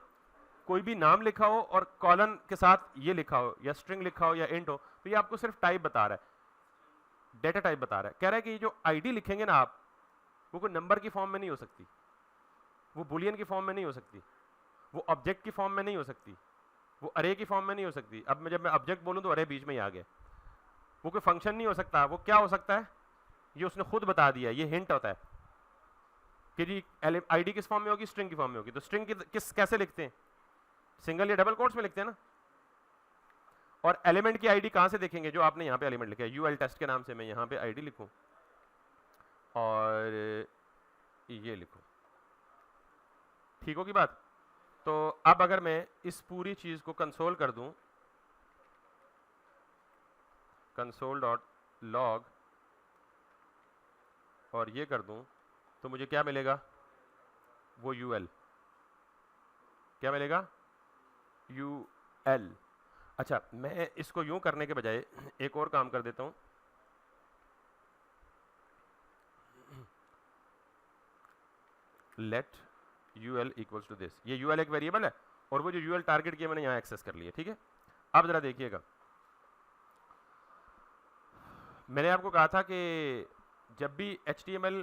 कोई भी नाम लिखा हो और कॉलन के साथ ये लिखा हो या स्ट्रिंग लिखा हो या इंट हो, तो ये आपको सिर्फ टाइप बता रहा है, डेटा टाइप बता रहा है। कह रहा है कि ये जो आईडी लिखेंगे ना आप, वो कोई नंबर की फॉर्म में नहीं हो सकती, वो बुलियन की फॉर्म में नहीं हो सकती, वो ऑब्जेक्ट की फॉर्म में नहीं हो सकती, वो अरे की फॉर्म में नहीं हो सकती। अब मैं जब मैं ऑब्जेक्ट बोलूं तो अरे बीच में ही आ गया। वो कोई फंक्शन नहीं हो सकता। वो क्या हो सकता है, ये उसने खुद बता दिया, ये हिंट होता है कि जी आईडी किस फॉर्म में होगी, स्ट्रिंग की फॉर्म में होगी। तो स्ट्रिंग की कैसे लिखते हैं, सिंगल या डबल कोट्स में लिखते हैं ना। और एलिमेंट की आईडी कहां से देखेंगे, जो आपने यहां पे एलिमेंट लिखा है, यूएल टेस्ट के नाम से मैं यहां पे आईडी लिखूं और ये लिखूं, ठीक होगी बात। तो अब अगर मैं इस पूरी चीज को कंसोल कर दूं, console.log, और ये कर दूं, तो मुझे क्या मिलेगा, वो यूएल क्या मिलेगा, यूएल। अच्छा मैं इसको यूं करने के बजाय एक और काम कर देता हूं, let UL equals to this. ये यूएल एक वेरिएबल है और वो जो यूएल टारगेट किया मैंने यहां एक्सेस कर लिया, ठीक है। अब जरा देखिएगा, मैंने आपको कहा था कि जब भी HTML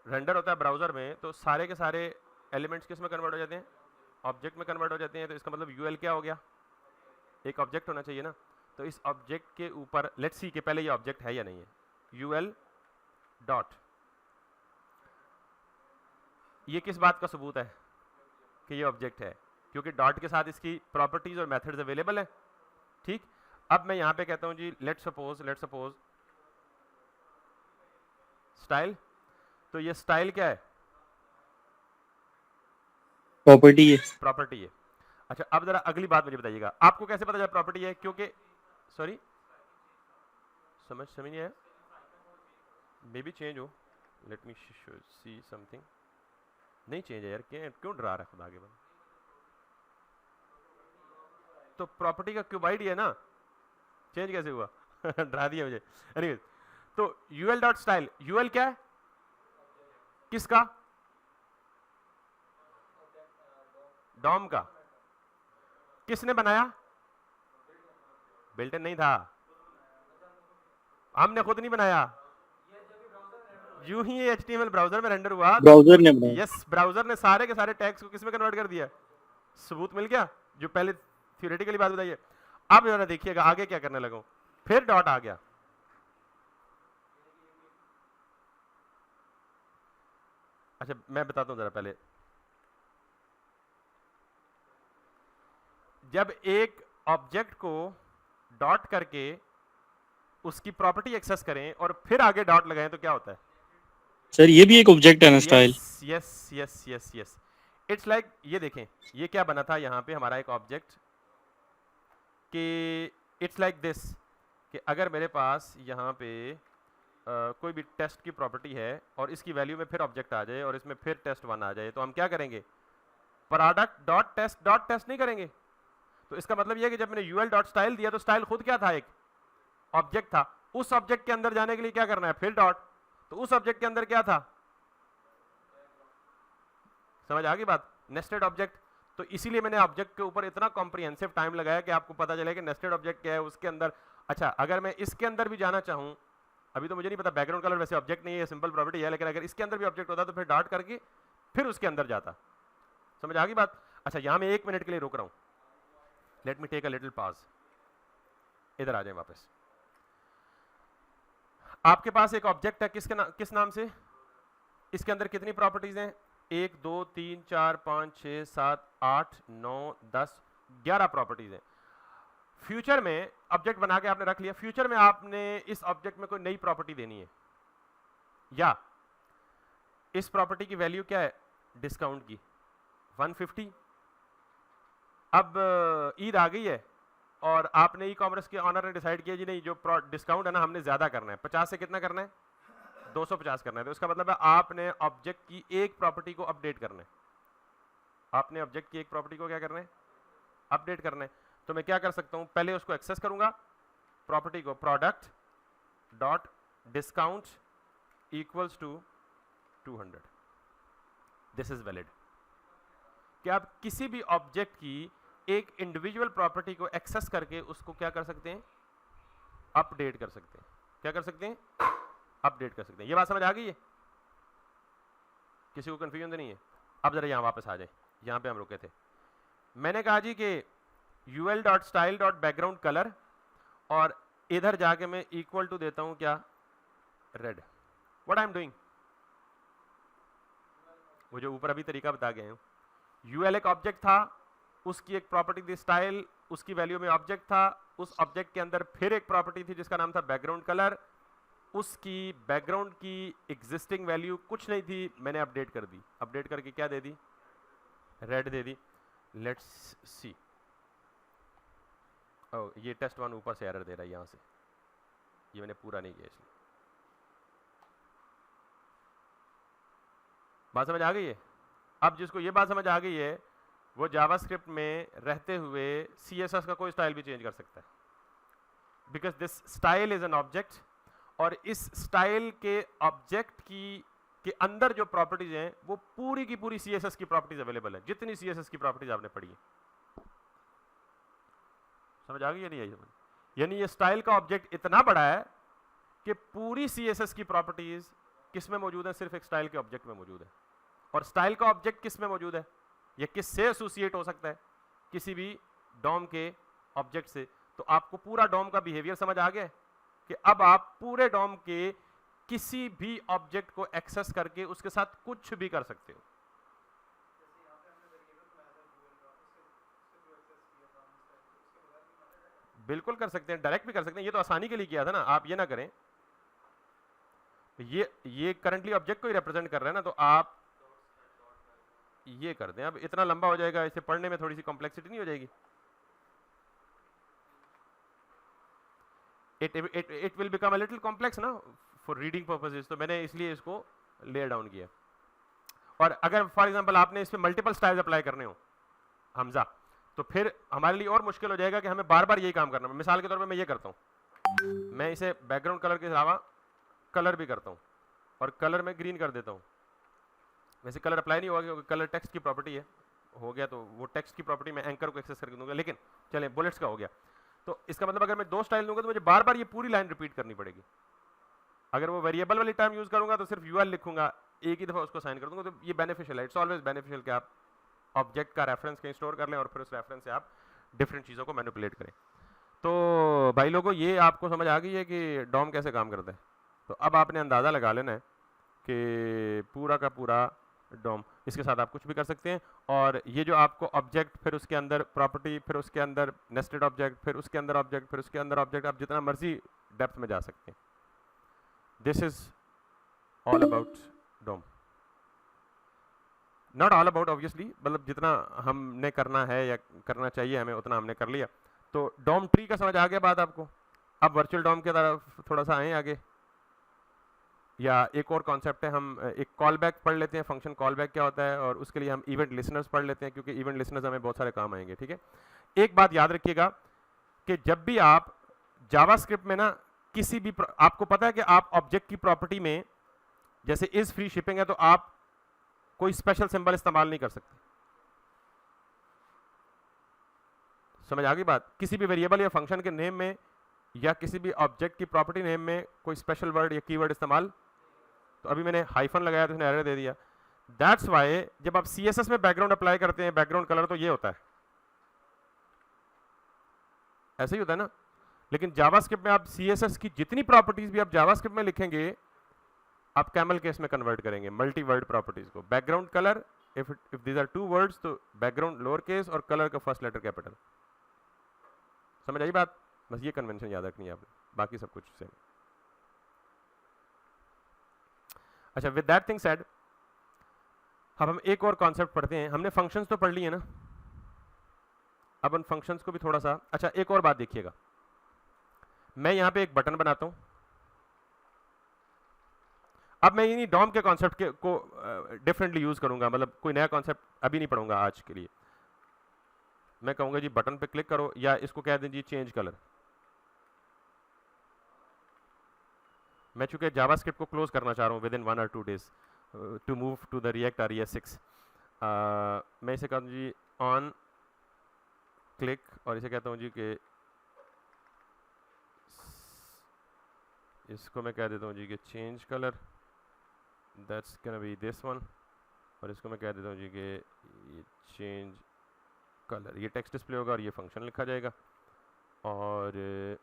रेंडर होता है ब्राउजर में, तो सारे के सारे एलिमेंट्स किस में कन्वर्ट हो जाते हैं, ऑब्जेक्ट में कन्वर्ट हो जाते हैं। तो इसका मतलब यूएल क्या हो गया, एक ऑब्जेक्ट होना चाहिए ना। तो इस ऑब्जेक्ट के ऊपर लेट्स सी कि पहले ये ऑब्जेक्ट है या नहीं है, यूएल डॉट, ये किस बात का सबूत है कि ये ऑब्जेक्ट है, क्योंकि डॉट के साथ इसकी प्रॉपर्टीज और मेथड्स अवेलेबल है, ठीक। अब मैं यहां पे कहता हूं जी लेट्स सपोज स्टाइल, तो ये स्टाइल क्या है, प्रॉपर्टी है। प्रॉपर्टी है। अच्छा अब जरा अगली बात मुझे बताइएगा, आपको कैसे पता चला प्रॉपर्टी है, क्योंकि सॉरी समझ नहीं आया, मे बी चेंज हो, लेट मी सी समथिंग। नहीं चेंज है यार, क्यों डरा रहा है खुदा के बाद। तो प्रॉपर्टी का क्यूबाइड है ना, चेंज कैसे हुआ डरा दिया मुझे। एनीवेज, तो यूएल डॉट स्टाइल, यूएल क्या है, किसका, डॉम का। किसने बनाया, बिल्ट इन नहीं था, हमने खुद नहीं बनाया, यूं ही ये HTML ब्राउजर में रेंडर हुआ, ब्राउजर ने बनाया। यस ब्राउजर ने सारे के सारे टैग्स को किस में कन्वर्ट कर दिया, सबूत मिल गया, जो पहले थ्योरेटिकली बात बताइए। अब जरा देखिएगा आगे क्या करने लगा, फिर डॉट आ गया। अच्छा मैं बताता हूं जरा पहले, जब एक ऑब्जेक्ट को डॉट करके उसकी प्रॉपर्टी एक्सेस करें और फिर आगे डॉट लगाएं तो क्या होता है, सर ये भी एक ऑब्जेक्ट है ना, style. Yes yes yes yes, it's like ये देखें ये क्या बना था यहाँ पे हमारा एक ऑब्जेक्ट, कि इट्स लाइक दिस, कि अगर मेरे पास यहाँ पे कोई भी टेस्ट की प्रॉपर्टी है और इसकी वैल्यू में फिर ऑब्जेक्ट आ जाए और इसमें फिर test1 आ जाए, तो हम क्या करेंगे, प्रोडक्ट डॉट टेस्ट नहीं करेंगे। तो इसका मतलब यह है कि जब मैंने यूएल डॉट स्टाइल दिया तो स्टाइल खुद क्या था, एक ऑब्जेक्ट था, उस ऑब्जेक्ट के अंदर जाने के लिए क्या करना है, फिर डॉट। तो उस ऑब्जेक्ट के अंदर क्या था, समझ आ गई बात, नेस्टेड ऑब्जेक्ट। तो इसीलिए मैंने ऑब्जेक्ट के ऊपर इतना कॉम्प्रिहेंसिव टाइम लगाया कि आपको पता चले कि नेस्टेड ऑब्जेक्ट क्या है उसके अंदर। अच्छा, अगर मैं इसके अंदर भी जाना चाहूं, अभी तो मुझे नहीं पता, बैकग्राउंड कलर वैसे ऑब्जेक्ट नहीं है, सिंपल प्रॉपर्टी है, लेकिन अगर इसके अंदर भी ऑब्जेक्ट होता तो फिर डॉट करके फिर उसके अंदर जाता। समझ आ गई बात। अच्छा, यहां मैं 1 मिनट के लिए रुक रहा हूं, let me take a little pause. इधर आ जाए वापस। आपके पास एक ऑब्जेक्ट है, किस नाम से, इसके अंदर कितनी प्रॉपर्टीज हैं, 1 2 3 4 5 6 7 8 9 10 11 प्रॉपर्टीज हैं। फ्यूचर में ऑब्जेक्ट बना के आपने रख लिया, फ्यूचर में आपने इस ऑब्जेक्ट में कोई नई प्रॉपर्टी देनी है, या इस प्रॉपर्टी की वैल्यू क्या है डिस्काउंट की 150। अब ईद आ गई है और आपने ई कॉमर्स के ऑनर ने डिसाइड किया जी नहीं, जो डिस्काउंट है ना हमने ज्यादा करना है, 50 से कितना करना है, 250 करना है। तो इसका मतलब है आपने ऑब्जेक्ट की एक प्रॉपर्टी को अपडेट करना है, आपने ऑब्जेक्ट की एक प्रॉपर्टी को क्या करना है, अपडेट करना है। तो मैं क्या कर सकता हूं, पहले उसको एक्सेस करूंगा, प्रॉपर्टी को product dot discount equals to 200। This is valid. कि आप किसी भी ऑब्जेक्ट की एक इंडिविजुअल प्रॉपर्टी को एक्सेस करके उसको क्या कर सकते हैं, अपडेट कर सकते हैं। क्या कर सकते हैं, अपडेट कर सकते हैं। ये बात समझ आ गई है, किसी को कंफ्यूजन तो नहीं है। अब जरा यहां वापस आ जाए, यहां पे हम रुके थे। मैंने कहा जी कि ul.style.background color और इधर जाके मैं इक्वल टू देता हूं क्या, red. What I am doing, वो जो ऊपर अभी तरीका बता गए हैं, यूएल एक ऑब्जेक्ट था, उसकी एक प्रॉपर्टी थी स्टाइल, उसकी वैल्यू में ऑब्जेक्ट था, उस ऑब्जेक्ट के अंदर फिर एक प्रॉपर्टी थी जिसका नाम था बैकग्राउंड कलर, उसकी बैकग्राउंड की एग्जिस्टिंग वैल्यू कुछ नहीं थी, मैंने अपडेट कर दी, अपडेट करके क्या दे दी, red they the. Let's see, ओह ये टेस्ट 1 ऊपर से एरर दे रहा है, यहां से ये मैंने पूरा नहीं किया इसलिए। बात समझ आ गई है। अब जिसको ये बात समझ आ गई है वो जावास्क्रिप्ट में रहते हुए CSS का कोई स्टाइल भी चेंज कर सकता है, because this style is an object, और इस स्टाइल के ऑब्जेक्ट के अंदर जो प्रॉपर्टीज हैं वो पूरी की पूरी CSS की प्रॉपर्टीज अवेलेबल है, जितनी CSS की प्रॉपर्टीज आपने पढ़ी है। समझ आ गई या नहीं आई समझ? यानी ये स्टाइल का ऑब्जेक्ट इतना बड़ा है कि पूरी CSS की प्रॉपर्टीज किस में मौजूद है, सिर्फ एक स्टाइल के ऑब्जेक्ट में मौजूद है। और स्टाइल का ऑब्जेक्ट किस में मौजूद है, ये किससे एसोसिएट हो सकता है, किसी भी डॉम के ऑब्जेक्ट से। तो आपको पूरा डॉम का बिहेवियर समझ आ गया कि अब आप पूरे डॉम के किसी भी ऑब्जेक्ट को एक्सेस करके उसके साथ कुछ भी कर सकते हो। बिल्कुल कर सकते हैं, डायरेक्ट भी कर सकते हैं, ये तो आसानी के लिए किया था ना, आप ये ना करें। ये करंटली ऑब्जेक्ट को ही रिप्रेजेंट कर रहा है ना, तो आप ये कर दें। अब इतना लंबा हो जाएगा, इसे पढ़ने में थोड़ी सी कॉम्प्लेक्सिटी नहीं हो जाएगी। It will become a little complex ना फॉर रीडिंग पर्पसेस, तो मैंने इसलिए इसको लेयर डाउन किया। और अगर फॉर एग्जांपल आपने इस पे मल्टीपल स्टाइल्स अप्लाई करने हो हमजा, तो फिर हमारे लिए और मुश्किल हो जाएगा कि हमें बार बार यही काम करना है। मिसाल के तौर पे मैं ये करता हूँ, मैं इसे बैकग्राउंड कलर के अलावा कलर भी करता हूँ और कलर में ग्रीन कर देता हूँ। वैसे कलर अप्लाई नहीं होगा क्योंकि कलर टेक्स्ट की प्रॉपर्टी है, हो गया तो वो टेक्स्ट की प्रॉपर्टी मैं एंकर को एक्सेस करके दूंगा, लेकिन चले बुलेट्स का हो गया। तो इसका मतलब अगर मैं 2 स्टाइल दूंगा तो मुझे बार बार ये पूरी लाइन रिपीट करनी पड़ेगी। अगर वो वेरिएबल वाली टर्म यूज करूंगा तो सिर्फ यूएल लिखूंगा, एक ही दफा उसको साइन कर दूंगा। तो ये बेनिफिशियल है, इट्स ऑलवेज बेनिफिशियल कि आप ऑब्जेक्ट का रेफरेंस कहीं स्टोर कर लें और फिर उस रेफरेंस से आप डिफरेंट चीज़ों को मैनिपुलेट करें। तो भाई लोगों, ये आपको समझ आ गई है कि डॉम कैसे काम करता है। तो अब आपने अंदाज़ा लगा लेना है कि पूरा का पूरा डॉम, इसके साथ आप कुछ भी कर सकते हैं। और ये जो आपको ऑब्जेक्ट, फिर उसके अंदर प्रॉपर्टी, फिर उसके अंदर नेस्टेड ऑब्जेक्ट, फिर उसके अंदर ऑब्जेक्ट, फिर उसके अंदर ऑब्जेक्ट, आप जितना मर्जी डेप्थ में जा सकते हैं। This is all about DOM, not all about obviously, मतलब जितना हमने करना है या करना चाहिए हमें उतना हमने कर लिया। तो डॉम ट्री का समझ आ गया बात आपको। अब वर्चुअल डॉम की तरफ थोड़ा सा आए आगे, या एक और कॉन्सेप्ट है, हम एक कॉल बैक पढ़ लेते हैं, फंक्शन कॉल बैक क्या होता है, और उसके लिए हम इवेंट लिसनर्स पढ़ लेते हैं क्योंकि इवेंट लिसनर्स हमें बहुत सारे काम आएंगे। ठीक है, एक बात याद रखिएगा कि जब भी आप जावास्क्रिप्ट में ना किसी भी आपको पता है कि आप ऑब्जेक्ट की प्रॉपर्टी में जैसे इज फ्री शिपिंग है तो आप कोई स्पेशल सिंबल इस्तेमाल नहीं कर सकते। समझ आ गई बात? किसी भी वेरिएबल या फंक्शन के नेम में या किसी भी ऑब्जेक्ट की प्रॉपर्टी नेम में कोई स्पेशल वर्ड या कीवर्ड इस्तेमाल, तो अभी मैंने हाइफन लगाया तो उसने एरर दे दिया। दैट्स वाई जब आप CSS में बैकग्राउंड अप्लाई करते हैं, बैकग्राउंड कलर तो ये होता है, ऐसे ही होता है ना। लेकिन जावास्क्रिप्ट में आप CSS की जितनी प्रॉपर्टीज भी आप जावास्क्रिप्ट में लिखेंगे आप कैमल केस में कन्वर्ट करेंगे मल्टी वर्ड प्रॉपर्टीज को। Background colour if these are 2 words तो बैकग्राउंड लोअर केस और कलर का फर्स्ट लेटर कैपिटल। समझ आई बात? बस ये कन्वेंशन याद रखनी है आपने, बाकी सब कुछ सेम। अच्छा, विद दैट थिंग सेड अब हम एक और कॉन्सेप्ट पढ़ते हैं। हमने फंक्शंस तो पढ़ लिए ना, अब उन फंक्शंस को भी थोड़ा सा। अच्छा, एक और बात देखिएगा, मैं यहां पे एक बटन बनाता हूं। अब मैं इन्हीं डॉम के कॉन्सेप्ट को डिफरेंटली यूज करूंगा, मतलब कोई नया कॉन्सेप्ट अभी नहीं पढ़ूंगा आज के लिए। मैं कहूंगा जी बटन पे क्लिक करो, या इसको कह दें जी चेंज कलर। मैं चूंकि जावास्क्रिप्ट को क्लोज करना चाह रहा हूँ within 1 or 2 days to move to the React RES6। मैं इसे कहता हूँ जी ऑन क्लिक, और इसे कहता हूँ जी कि इसको मैं कह देता हूँ जी कि change colour, that's gonna be this one. और इसको मैं कह देता हूँ जी कि ये चेंज कलर, ये टेक्स्ट डिस्प्ले होगा और ये फंक्शन लिखा जाएगा। और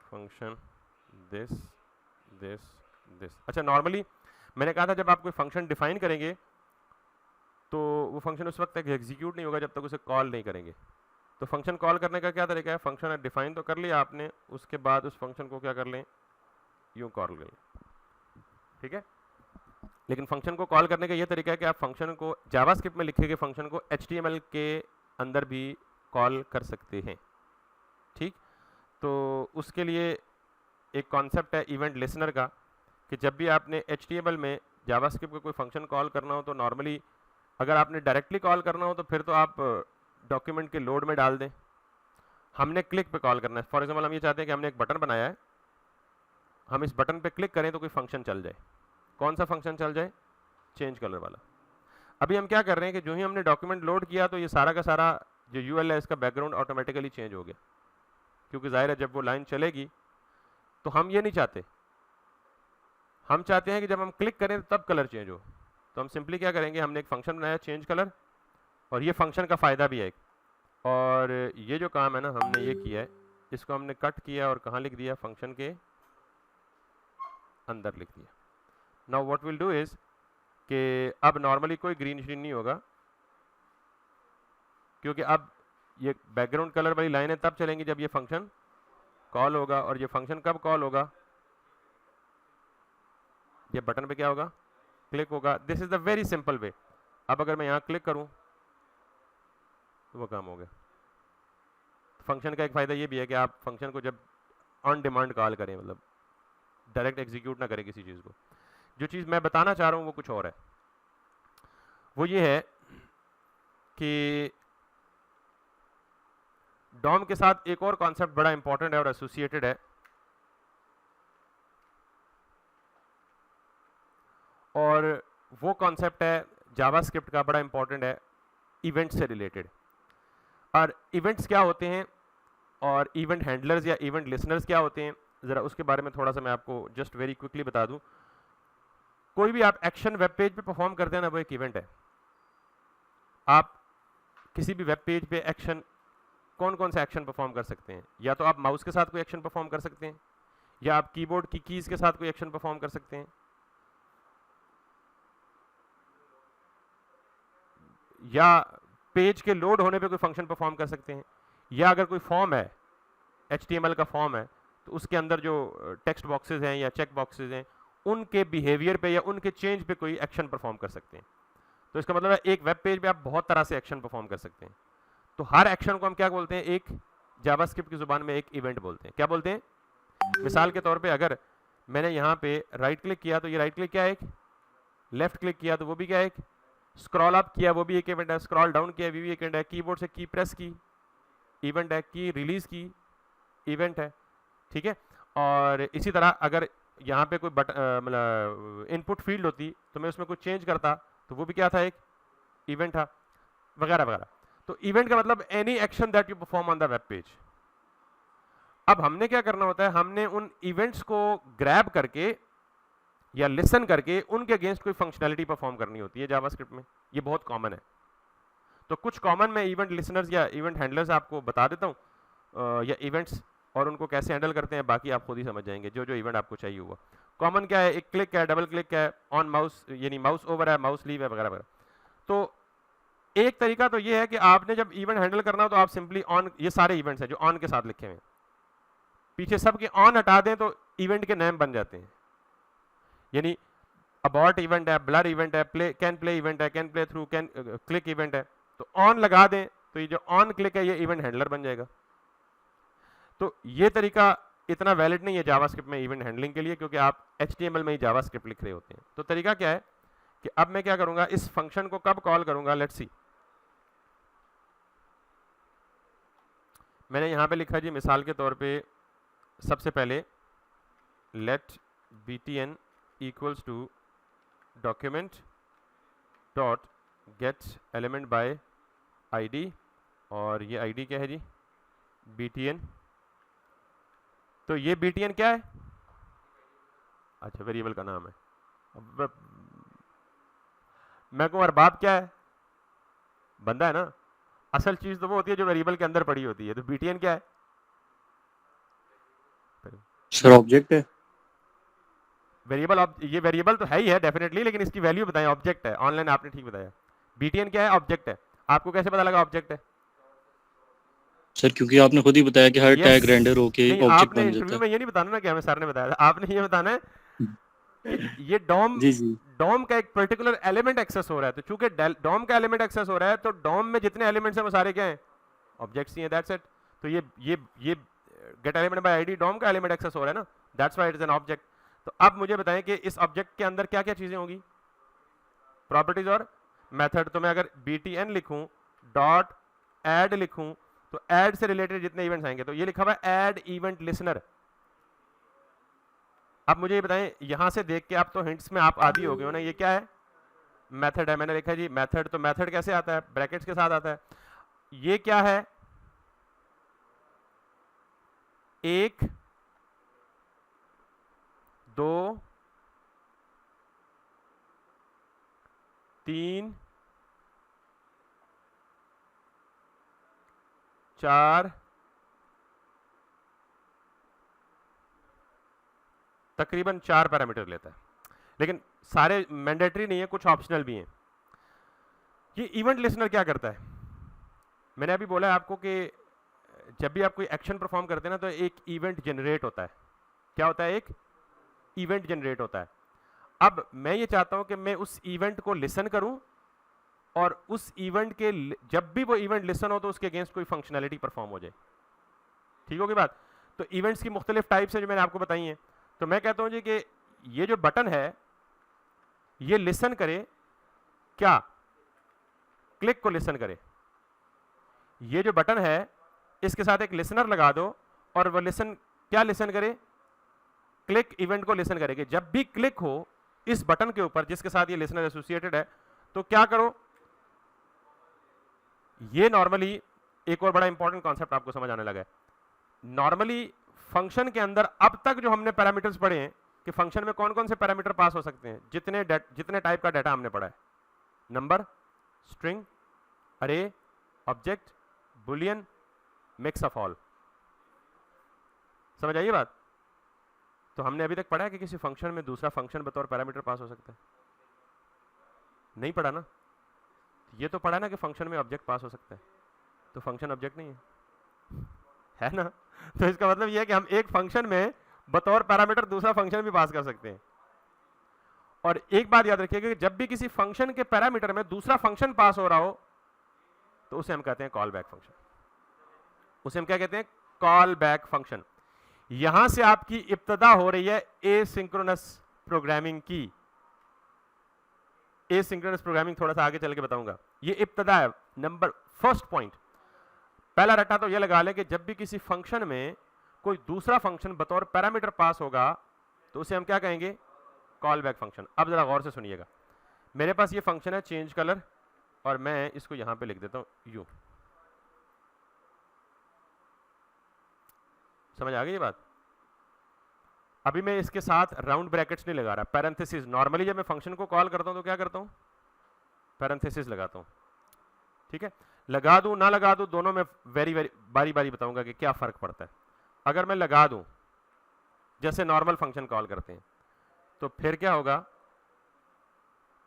फंक्शन दिस दिस दिस। अच्छा, नॉर्मली मैंने कहा था जब आप कोई फंक्शन डिफाइन करेंगे तो वो फंक्शन उस वक्त तक एग्जीक्यूट नहीं होगा जब तक उसे कॉल नहीं करेंगे। तो फंक्शन कॉल करने का क्या तरीका है? फंक्शन डिफाइन तो कर लिया आपने, उसके बाद उस फंक्शन को क्या कर लें, यूं कॉल कर लें, ठीक है। लेकिन फंक्शन को कॉल करने का ये तरीका है कि आप फंक्शन को जावास्क्रिप्ट में लिखे गए फंक्शन को HTML के अंदर भी कॉल कर सकते हैं, ठीक। तो उसके लिए एक कॉन्सेप्ट है इवेंट लिसनर का, कि जब भी आपने HTML में जावास्क्रिप्ट का कोई फंक्शन कॉल करना हो तो नॉर्मली अगर आपने डायरेक्टली कॉल करना हो तो फिर तो आप डॉक्यूमेंट के लोड में डाल दें। हमने क्लिक पे कॉल करना है। फॉर एग्जांपल हम ये चाहते हैं कि हमने एक बटन बनाया है, हम इस बटन पे क्लिक करें तो कोई फंक्शन चल जाए। कौन सा फंक्शन चल जाए? चेंज कलर वाला। अभी हम क्या कर रहे हैं कि जो ही हमने डॉक्यूमेंट लोड किया तो ये सारा का सारा जो UL है इसका बैकग्राउंड ऑटोमेटिकली चेंज हो गया, क्योंकि जाहिर है जब वो लाइन चलेगी तो हम ये नहीं चाहते। हम चाहते हैं कि जब हम क्लिक करें तब कलर चेंज हो। तो हम सिंपली क्या करेंगे, हमने एक फंक्शन बनाया चेंज कलर, और ये फंक्शन का फ़ायदा भी है एक, और ये जो काम है ना हमने ये किया है, इसको हमने कट किया और कहाँ लिख दिया, फंक्शन के अंदर लिख दिया। Now what will do is कि अब नॉर्मली कोई ग्रीन स्क्रीन नहीं होगा, क्योंकि अब ये बैकग्राउंड कलर वाली लाइनें तब चलेंगी जब ये फंक्शन कॉल होगा। और ये फंक्शन कब कॉल होगा? ये बटन पे क्या होगा? क्लिक होगा। This is the very simple way. अब अगर मैं यहाँ क्लिक करूँ तो वो काम हो गया। फंक्शन का एक फ़ायदा ये भी है कि आप फंक्शन को जब ऑन डिमांड कॉल करें, मतलब डायरेक्ट एग्जीक्यूट ना करें किसी चीज़ को। जो चीज़ मैं बताना चाह रहा हूँ वो कुछ और है, वो ये है कि डॉम के साथ एक और कॉन्सेप्ट बड़ा इंपॉर्टेंट है और एसोसिएटेड है, और वो कॉन्सेप्ट है जावास्क्रिप्ट का, बड़ा इंपॉर्टेंट है, इवेंट से रिलेटेड। और इवेंट्स क्या होते हैं और इवेंट हैंडलर्स या इवेंट लिसनर्स क्या होते हैं, ज़रा उसके बारे में थोड़ा सा मैं आपको जस्ट वेरी क्विकली बता दूं। कोई भी आप एक्शन वेब पेज पे परफॉर्म करते हैं ना, वो एक इवेंट है। आप किसी भी वेब पेज पे एक्शन, कौन कौन से एक्शन परफॉर्म कर सकते हैं? या तो आप माउस के साथ कोई एक्शन परफॉर्म कर सकते हैं, या आप कीबोर्ड की कीज़ के साथ कोई एक्शन परफॉर्म कर सकते हैं, या पेज के लोड होने पे कोई फंक्शन परफॉर्म कर सकते हैं, या अगर कोई फॉर्म है, HTML का फॉर्म है, तो उसके अंदर जो टेक्स्ट बॉक्सेस हैं या चेक बॉक्सेस हैं, उनके बिहेवियर पे या उनके चेंज पे कोई एक्शन परफॉर्म कर सकते हैं। तो इसका मतलब है एक वेब पेज पे आप बहुत तरह से एक्शन परफॉर्म कर सकते हैं। तो हर एक्शन को हम क्या बोलते हैं? एक जावास्क्रिप्ट की जुबान में एक इवेंट बोलते हैं। क्या बोलते हैं? मिसाल के तौर पे अगर मैंने यहाँ पे राइट क्लिक किया तो ये राइट क्लिक क्या है? एक। लेफ्ट क्लिक किया तो वो भी क्या है? एक स्क्रॉल अप किया वो भी एक इवेंट है, स्क्रॉल डाउन किया वो भी एक इवेंट है, कीबोर्ड से की प्रेस की इवेंट है, की रिलीज की इवेंट है, ठीक है। और इसी तरह अगर यहाँ पे कोई मतलब इनपुट फील्ड होती तो मैं उसमें कुछ चेंज करता तो वो भी क्या था, एक इवेंट था, वगैरह वगैरह। तो इवेंट का मतलब any action that you perform on the web page. अब हमने क्या करना होता है, हमने उन इवेंट्स को ग्रैब करके या लिसन करके उनके अगेंस्ट कोई फंक्शनैलिटी परफॉर्म करनी होती है जावास्क्रिप्ट में। ये बहुत कॉमन है। तो कुछ कॉमन मैं इवेंट लिसनर्स या इवेंट हैंडलर्स आपको बता देता हूँ, या इवेंट्स, और उनको कैसे हैंडल करते हैं बाकी आप खुद ही समझ जाएंगे जो जो इवेंट आपको चाहिए हुआ। कॉमन क्या है, एक क्लिक है, डबल क्लिक है, ऑन माउस यानी माउस ओवर है, माउस लीव है, वगैरह वगैरह। तो एक तरीका तो ये है कि आपने जब इवेंट हैंडल करना हो तो आप सिंपली ऑन, ये सारे इवेंट्स हैं जो ऑन के साथ लिखे हुए हैं, पीछे सब के ऑन हटा दें तो इवेंट के नेम बन जाते हैं। यानी अबॉर्ट इवेंट है, ब्लर इवेंट है, कैन प्ले इवेंट है, can play through, can click event है। तो ऑन लगा दें तो ये जो ऑन क्लिक है ये इवेंट हैंडलर बन जाएगा। तो ये तरीका इतना वैलिड नहीं है जावास्क्रिप्ट में इवेंट हैंडलिंग के लिए, क्योंकि आप HTML में ही जावास्क्रिप्ट लिख रहे होते हैं। तो तरीका क्या है कि अब मैं क्या करूंगा, इस फंक्शन को कब कॉल करूंगा, लेट्स सी। मैंने यहां पे लिखा जी मिसाल के तौर पे, सबसे पहले let btn equals to document dot get element by id, और ये id क्या है जी, btn। तो ये btn क्या है, अच्छा वेरिएबल का नाम है। अब मैं कहूँ अरबाब क्या है, बंदा है ना। असल चीज तो वो होती है जो वेरिएबल के अंदर पड़ी होती है। तो btn क्या है सर? ऑब्जेक्ट है। वेरिएबल। ये वेरिएबल तो है ही है डेफिनेटली, लेकिन इसकी वैल्यू बताएं, ऑब्जेक्ट है। ऑनलाइन आपने ठीक बताया, btn क्या है, ऑब्जेक्ट है। आपको कैसे पता लगा ऑब्जेक्ट है? सर क्योंकि आपने खुद ही बताया कि हर यस, टैग रेंडर होके नहीं ऑब्जेक्ट आपने बन जाता इंटरव्यू है। में ये नहीं बताना ना कि हमें सर ने बताया था, आपने ये बताना है कि ये डॉम जी जी। डॉम का एक पर्टिकुलर एलिमेंट एक्सेस हो रहा है। तो चूंकि डॉम का एलिमेंट एक्सेस हो रहा है तो डॉम में जितने एलिमेंट्स हैं वो सारे क्या हैं, ऑब्जेक्ट्स ही हैं, दैट्स इट। तो ये get element by ID DOM का एलिमेंट एक्सेस हो रहा है ना, that's why it is an object. तो अब मुझे बताएं कि इस ऑब्जेक्ट के अंदर क्या क्या चीजें होंगी, प्रॉपर्टीज और मेथड। तो मैं अगर btn लिखूं, डॉट ऐड लिखूं, तो ऐड से रिलेटेड जितने इवेंट्स आएंगे, तो ये लिखा हुआ है ऐड इवेंट लिसनर। अब मुझे ये बताएं, यहां से देख के आप तो हिंट्स में आप आदी हो गए हो ना, ये क्या है, मेथड है। मैंने लिखा जी मेथड, तो मेथड कैसे आता है, ब्रैकेट्स के साथ आता है। ये क्या है, एक, दो, तीन, चार, तकरीबन 4 पैरामीटर लेता है, लेकिन सारे मैंडेटरी नहीं है, कुछ ऑप्शनल भी हैं। ये इवेंट लिसनर क्या करता है, मैंने अभी बोला है आपको कि जब भी आप कोई एक्शन परफॉर्म करते हैं ना तो एक इवेंट जनरेट होता है। क्या होता है, एक इवेंट जनरेट होता है। अब मैं ये चाहता हूं कि मैं उस इवेंट को लिसन करूं और उस इवेंट के जब भी वो इवेंट लिसन हो तो उसके अगेंस्ट कोई फंक्शनैलिटी परफॉर्म हो जाए। ठीक होगी बात। तो इवेंट्स की मुख्तलिफ टाइप्स हैं जो मैंने आपको बताई हैं। तो मैं कहता हूं जी कि ये जो बटन है ये लिसन करे, क्या, क्लिक को लिसन करे। ये जो बटन है इसके साथ एक लिसनर लगा दो और वो लिसन, क्या लिसन करे, क्लिक इवेंट को लिसन करेगी। जब भी क्लिक हो इस बटन के ऊपर जिसके साथ ये लिसनर एसोसिएटेड है तो क्या करो, ये नॉर्मली एक और बड़ा इंपॉर्टेंट कॉन्सेप्ट आपको समझ आने लगा है। नॉर्मली फंक्शन के अंदर अब तक जो हमने पैरामीटर्स पढ़े हैं कि फंक्शन में कौन कौन से पैरामीटर पास हो सकते हैं, जितने टाइप का डाटा हमने पढ़ा है, नंबर, स्ट्रिंग, अरे, object, Boolean, mix of all. समझ आइए बात। तो हमने अभी तक पढ़ा है कि किसी फंक्शन में दूसरा फंक्शन बतौर पैरामीटर पास हो सकता है, नहीं पढ़ा ना। ये तो पढ़ा ना कि फंक्शन में ऑब्जेक्ट पास हो सकता है, तो फंक्शन ऑब्जेक्ट नहीं है ना। तो इसका मतलब ये है कि हम एक फंक्शन में बतौर पैरामीटर दूसरा फंक्शन भी पास कर सकते हैं। और एक बात याद रखिएगा कि जब भी किसी फंक्शन के पैरामीटर में दूसरा फंक्शन पास हो रहा हो तो उसे हम कहते हैं कॉल बैक फंक्शन। उसे हम क्या कहते हैं, कॉल बैक फंक्शन। यहां से आपकी इब्तदा हो रही है एसिंक्रोनस प्रोग्रामिंग की। एसिंक्रोनस प्रोग्रामिंग थोड़ा सा आगे चल के बताऊंगा। ये इब्तदा है, नंबर फर्स्ट पॉइंट। पहला रट्टा तो ये लगा ले कि जब भी किसी फंक्शन में कोई दूसरा फंक्शन बतौर पैरामीटर पास होगा तो उसे हम क्या कहेंगे, कॉल बैक फंक्शन। अब जरा गौर से सुनिएगा, मेरे पास ये फंक्शन है चेंज कलर, और मैं इसको यहां पे लिख देता हूं यू। समझ आ गई ये बात? अभी मैं इसके साथ राउंड ब्रैकेट्स नहीं लगा रहा, पैरेंथेसिस। नॉर्मली जब मैं फंक्शन को कॉल करता हूं तो क्या करता हूं, पैरेंथेसिस लगाता हूं। ठीक है, लगा दूं ना लगा दूं दोनों में वेरी वेरी बारी बारी बताऊंगा कि क्या फर्क पड़ता है। अगर मैं लगा दूं जैसे नॉर्मल फंक्शन कॉल करते हैं तो फिर क्या होगा,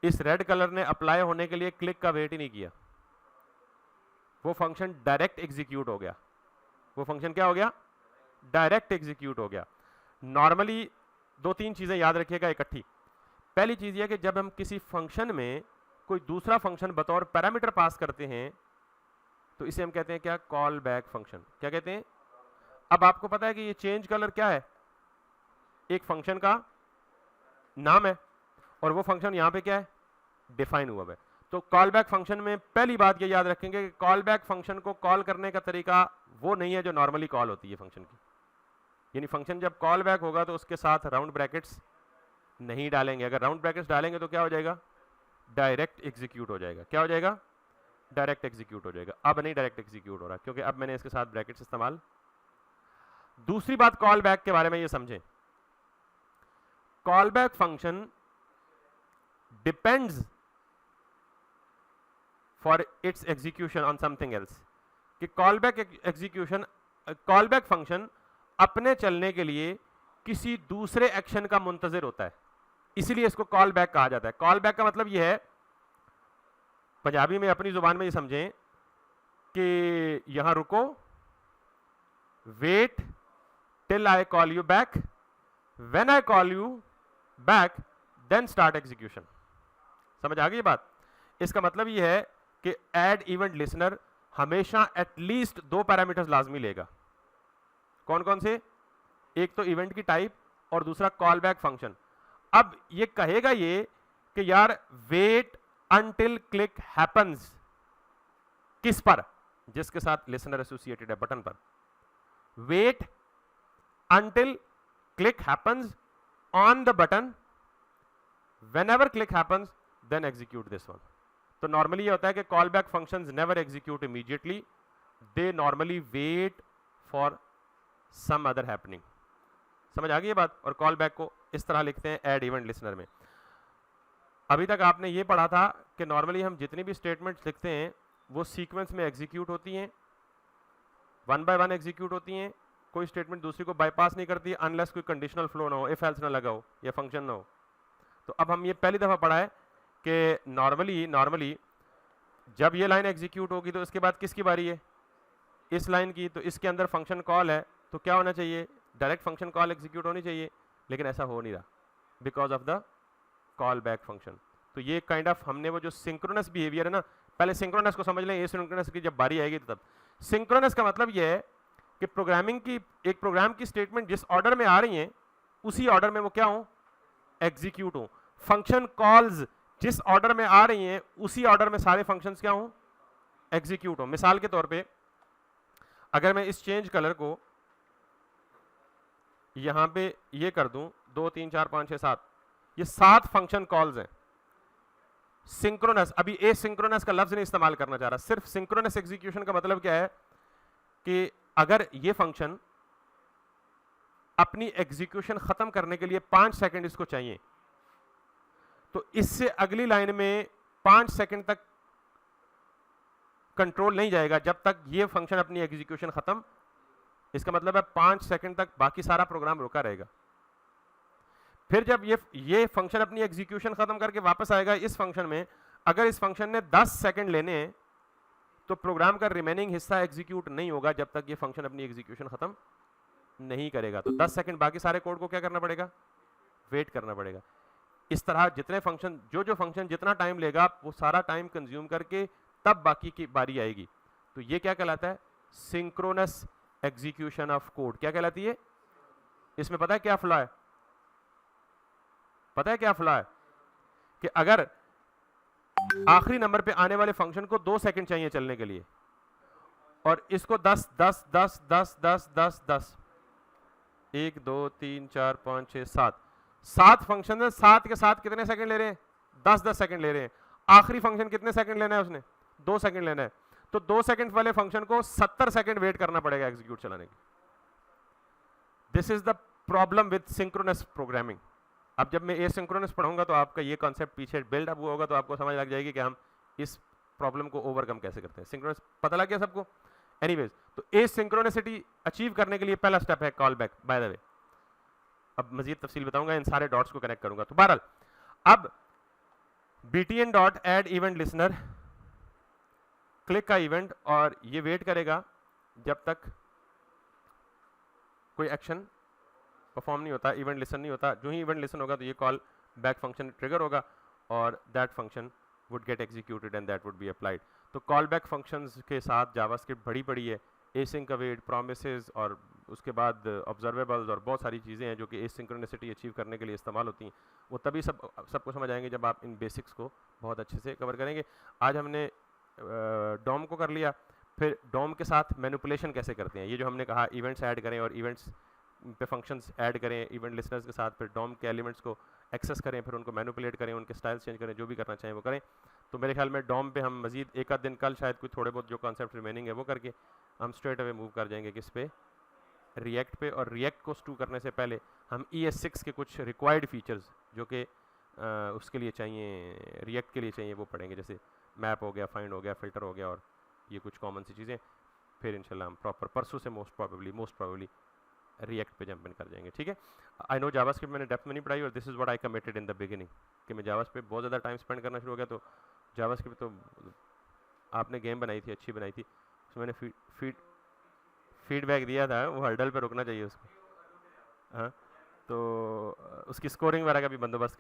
इस रेड कलर ने अप्लाई होने के लिए क्लिक का वेट ही नहीं किया, वो फंक्शन डायरेक्ट एग्जीक्यूट हो गया। वो फंक्शन क्या हो गया, डायरेक्ट एग्जीक्यूट हो गया। नॉर्मली दो तीन चीजें याद रखिएगा इकट्ठी। पहली चीज यह कि जब हम किसी फंक्शन में कोई दूसरा फंक्शन बतौर पैरामीटर पास करते हैं तो इसे हम कहते हैं क्या, कॉल बैक फंक्शन। क्या कहते हैं? अब आपको पता है कि ये चेंज कलर क्या है, एक फंक्शन का नाम है, और वो फंक्शन यहां पे क्या है, डिफाइन हुआ है। तो कॉल बैक फंक्शन में पहली बात ये याद रखेंगे कि कॉल बैक फंक्शन को कॉल करने का तरीका वो नहीं है जो नॉर्मली कॉल होती है फंक्शन की। यानी फंक्शन जब कॉल बैक होगा तो उसके साथ राउंड ब्रैकेट्स नहीं डालेंगे। अगर राउंड ब्रैकेट्स डालेंगे तो क्या हो जाएगा, डायरेक्ट एग्जीक्यूट हो जाएगा। क्या हो जाएगा, डायरेक्ट एग्जीक्यूट हो जाएगा। अब नहीं डायरेक्ट एग्जीक्यूट हो रहा क्योंकि अब मैंने इसके साथ ब्रैकेट्स इस्तेमाल। दूसरी बात कॉल बैक के बारे में ये समझें, call back function depends for its execution on something else. कि call back execution, call back function अपने चलने के लिए किसी दूसरे एक्शन का मुंतजिर होता है, इसीलिए इसको कॉल बैक कहा जाता है। कॉल बैक का मतलब यह है, पंजाबी में अपनी जुबान में ये समझें कि यहां रुको, wait till I call you back, when I call you back then start execution. समझ आ गई बात? इसका मतलब यह है कि ऐड इवेंट लिसनर हमेशा एटलीस्ट दो पैरामीटर्स लाजमी लेगा। कौन कौन से? एक तो इवेंट की टाइप और दूसरा कॉल बैक फंक्शन। अब ये कहेगा ये कि यार वेट अंटिल क्लिक हैपन्स, किस पर? जिसके साथ लिसनर एसोसिएटेड है, बटन पर। Wait until click happens on the button, whenever click happens then execute this one. तो नॉर्मली ये होता है कि call back functions never execute immediately, they normally wait for some other happening. समझ आ गई ये बात? और कॉल बैक को इस तरह लिखते हैं ऐड इवेंट लिसनर में। अभी तक आपने ये पढ़ा था कि नॉर्मली हम जितनी भी स्टेटमेंट्स लिखते हैं वो सीक्वेंस में एग्जीक्यूट होती हैं, वन बाय वन एग्जीक्यूट होती हैं। कोई स्टेटमेंट दूसरी को बाईपास नहीं करती अनलेस कोई कंडीशनल फ्लो ना हो, इफ एल्स ना लगा हो या फंक्शन ना हो। तो अब हम ये पहली दफा पढ़ा है कि नॉर्मली जब ये लाइन एग्जीक्यूट होगी तो इसके बाद किसकी बारी है, इस लाइन की। तो इसके अंदर फंक्शन कॉल है तो क्या होना चाहिए, डायरेक्ट फंक्शन कॉल एग्जीक्यूट होनी चाहिए, लेकिन ऐसा हो नहीं रहा because of the call back function. तो ये काइंड ऑफ हमने वो जो सिंक्रोनस बिहेवियर है ना, पहले सिंक्रोनस को समझ लें, एसिंक्रोनस की जब बारी आएगी तो तब। सिंक्रोनस का मतलब ये है कि प्रोग्रामिंग की, एक प्रोग्राम की स्टेटमेंट जिस ऑर्डर में आ रही है उसी ऑर्डर में वो क्या हो, एग्जीक्यूट हो। फंक्शन कॉल्स जिस ऑर्डर में आ रही हैं उसी ऑर्डर में सारे फंक्शंस क्या हो, एग्जीक्यूट हो। मिसाल के तौर पे अगर मैं इस चेंज कलर को यहां पे ये कर दूं 2 3 4 5 6 7, ये 7 फंक्शन कॉल्स हैं सिंक्रोनस। अभी एसिंक्रोनस का लफ्ज नहीं इस्तेमाल करना चाह रहा, सिर्फ सिंक्रोनस एग्जीक्यूशन का मतलब क्या है कि अगर ये फंक्शन अपनी एग्जीक्यूशन खत्म करने के लिए 5 सेकंड इसको चाहिए तो इससे अगली लाइन में 5 सेकंड तक कंट्रोल नहीं जाएगा जब तक ये फंक्शन अपनी एग्जीक्यूशन खत्म। इसका मतलब है 5 सेकंड तक बाकी सारा प्रोग्राम रुका रहेगा। फिर जब ये फंक्शन अपनी एग्जीक्यूशन खत्म करके वापस आएगा इस फंक्शन में, अगर इस फंक्शन ने 10 सेकंड लेने हैं तो प्रोग्राम का रिमेनिंग हिस्सा एग्जीक्यूट नहीं होगा जब तक ये फंक्शन अपनी एग्जीक्यूशन खत्म नहीं करेगा। तो 10 सेकंड बाकी सारे कोड को क्या करना पड़ेगा, वेट करना पड़ेगा। इस तरह जितने फंक्शन, जो फंक्शन जितना टाइम लेगा वो सारा टाइम कंज्यूम करके तब बाकी की बारी आएगी। तो ये क्या कहलाता है, सिंक्रोनस एग्जीक्यूशन ऑफ कोड। क्या कहलाती है? इसमें पता है क्या फ्लॉ है, पता है क्या फ्लॉ है? कि अगर आखिरी नंबर पे आने वाले फंक्शन को 2 सेकंड चाहिए चलने के लिए, और इसको 10 10 10 10 10 10 10 1 2 3 4 5 6 7 7 फंक्शन है। 7 के साथ कितने सेकंड ले रहे हैं? 10 10 सेकंड ले रहे हैं। आखिरी फंक्शन कितने सेकंड लेना है उसने? 2 सेकंड लेना है। तो 2 सेकंड वाले फंक्शन को 70 सेकंड वेट करना पड़ेगा एग्जीक्यूट चलाने के। This is the problem with synchronous programming. अब जब मैं एसिंक्रोनस पढ़ूंगा तो आपका ये कॉन्सेप्ट पीछे बिल्ड अप हुआ होगा, तो आपको समझ लग जाएगी कि हम इस प्रॉब्लम को ओवरकम कैसे करते हैं। सिंक्रोनस पता लग गया सबको? एनीवेज, तो एसिंक्रोनिसिटी अचीव करने के लिए पहला स्टेप है call back. By the way, अब मजीद तफसील बताऊंगा, इन सारे डॉट्स को कनेक्ट करूंगा। तो बहरहाल, अब btn dot add event listener click का इवेंट, और ये वेट करेगा जब तक कोई एक्शन परफॉर्म नहीं होता, इवेंट लिसन नहीं होता। जो ही इवेंट लिसन होगा तो ये कॉल बैक फंक्शन ट्रिगर होगा और that function would get executed and that would be applied. तो कॉल बैक फंक्शंस के साथ जावास्क्रिप्ट बड़ी पड़ी है, एसिंक अवेट, प्रोमिसेस, और उसके बाद ऑब्जर्वेबल्स और बहुत सारी चीज़ें हैं जो कि एसिंक्रोनिसिटी अचीव करने के लिए इस्तेमाल होती हैं। वो तभी सबको समझ आएंगे जब आप इन बेसिक्स को बहुत अच्छे से कवर करेंगे। आज हमने डॉम को कर लिया, फिर डॉम के साथ मैनिपुलेशन कैसे करते हैं। ये जो हमने कहा इवेंट्स ऐड करें और इवेंट्स पे फंक्शंस ऐड करें इवेंट लिसनर्स के साथ, फिर डॉम के एलिमेंट्स को एक्सेस करें, फिर उनको मैनिपुलेट करें, उनके स्टाइल्स चेंज करें, जो भी करना चाहें वो करें। तो मेरे ख्याल में डॉम पे हम मजीद एक आध दिन कल शायद कुछ थोड़े बहुत जो कॉन्सेप्ट रिमेनिंग है वो करके हम स्ट्रेट अवे मूव कर जाएंगे किस पे, रिएक्ट पे। और रिएक्ट को स्टू करने से पहले हम ES6 के कुछ रिक्वायर्ड फीचर्स जो कि उसके लिए चाहिए, रिएक्ट के लिए चाहिए, वो पढ़ेंगे। जैसे मैप हो गया, फाइंड हो गया, फिल्टर हो गया, और ये कुछ कॉमन सी चीज़ें। फिर इंशाल्लाह हम प्रॉपर परसों से मोस्ट प्रॉबेबली रिएक्ट पे जंप इन कर जाएंगे। ठीक है, आई नो जावास्क्रिप्ट मैंने डेप्थ में नहीं पढ़ाई, और this is what I committed in the beginning कि मैं जावास्क्रिप्ट बहुत ज़्यादा टाइम स्पेंड करना शुरू हो गया। तो जावास्क्रिप्ट तो आपने गेम बनाई थी, अच्छी बनाई थी, उसमें मैंने फीडबैक दिया था, वो हर्डल पे रुकना चाहिए उसको। हाँ, तो उसकी स्कोरिंग वगैरह का भी बंदोबस्त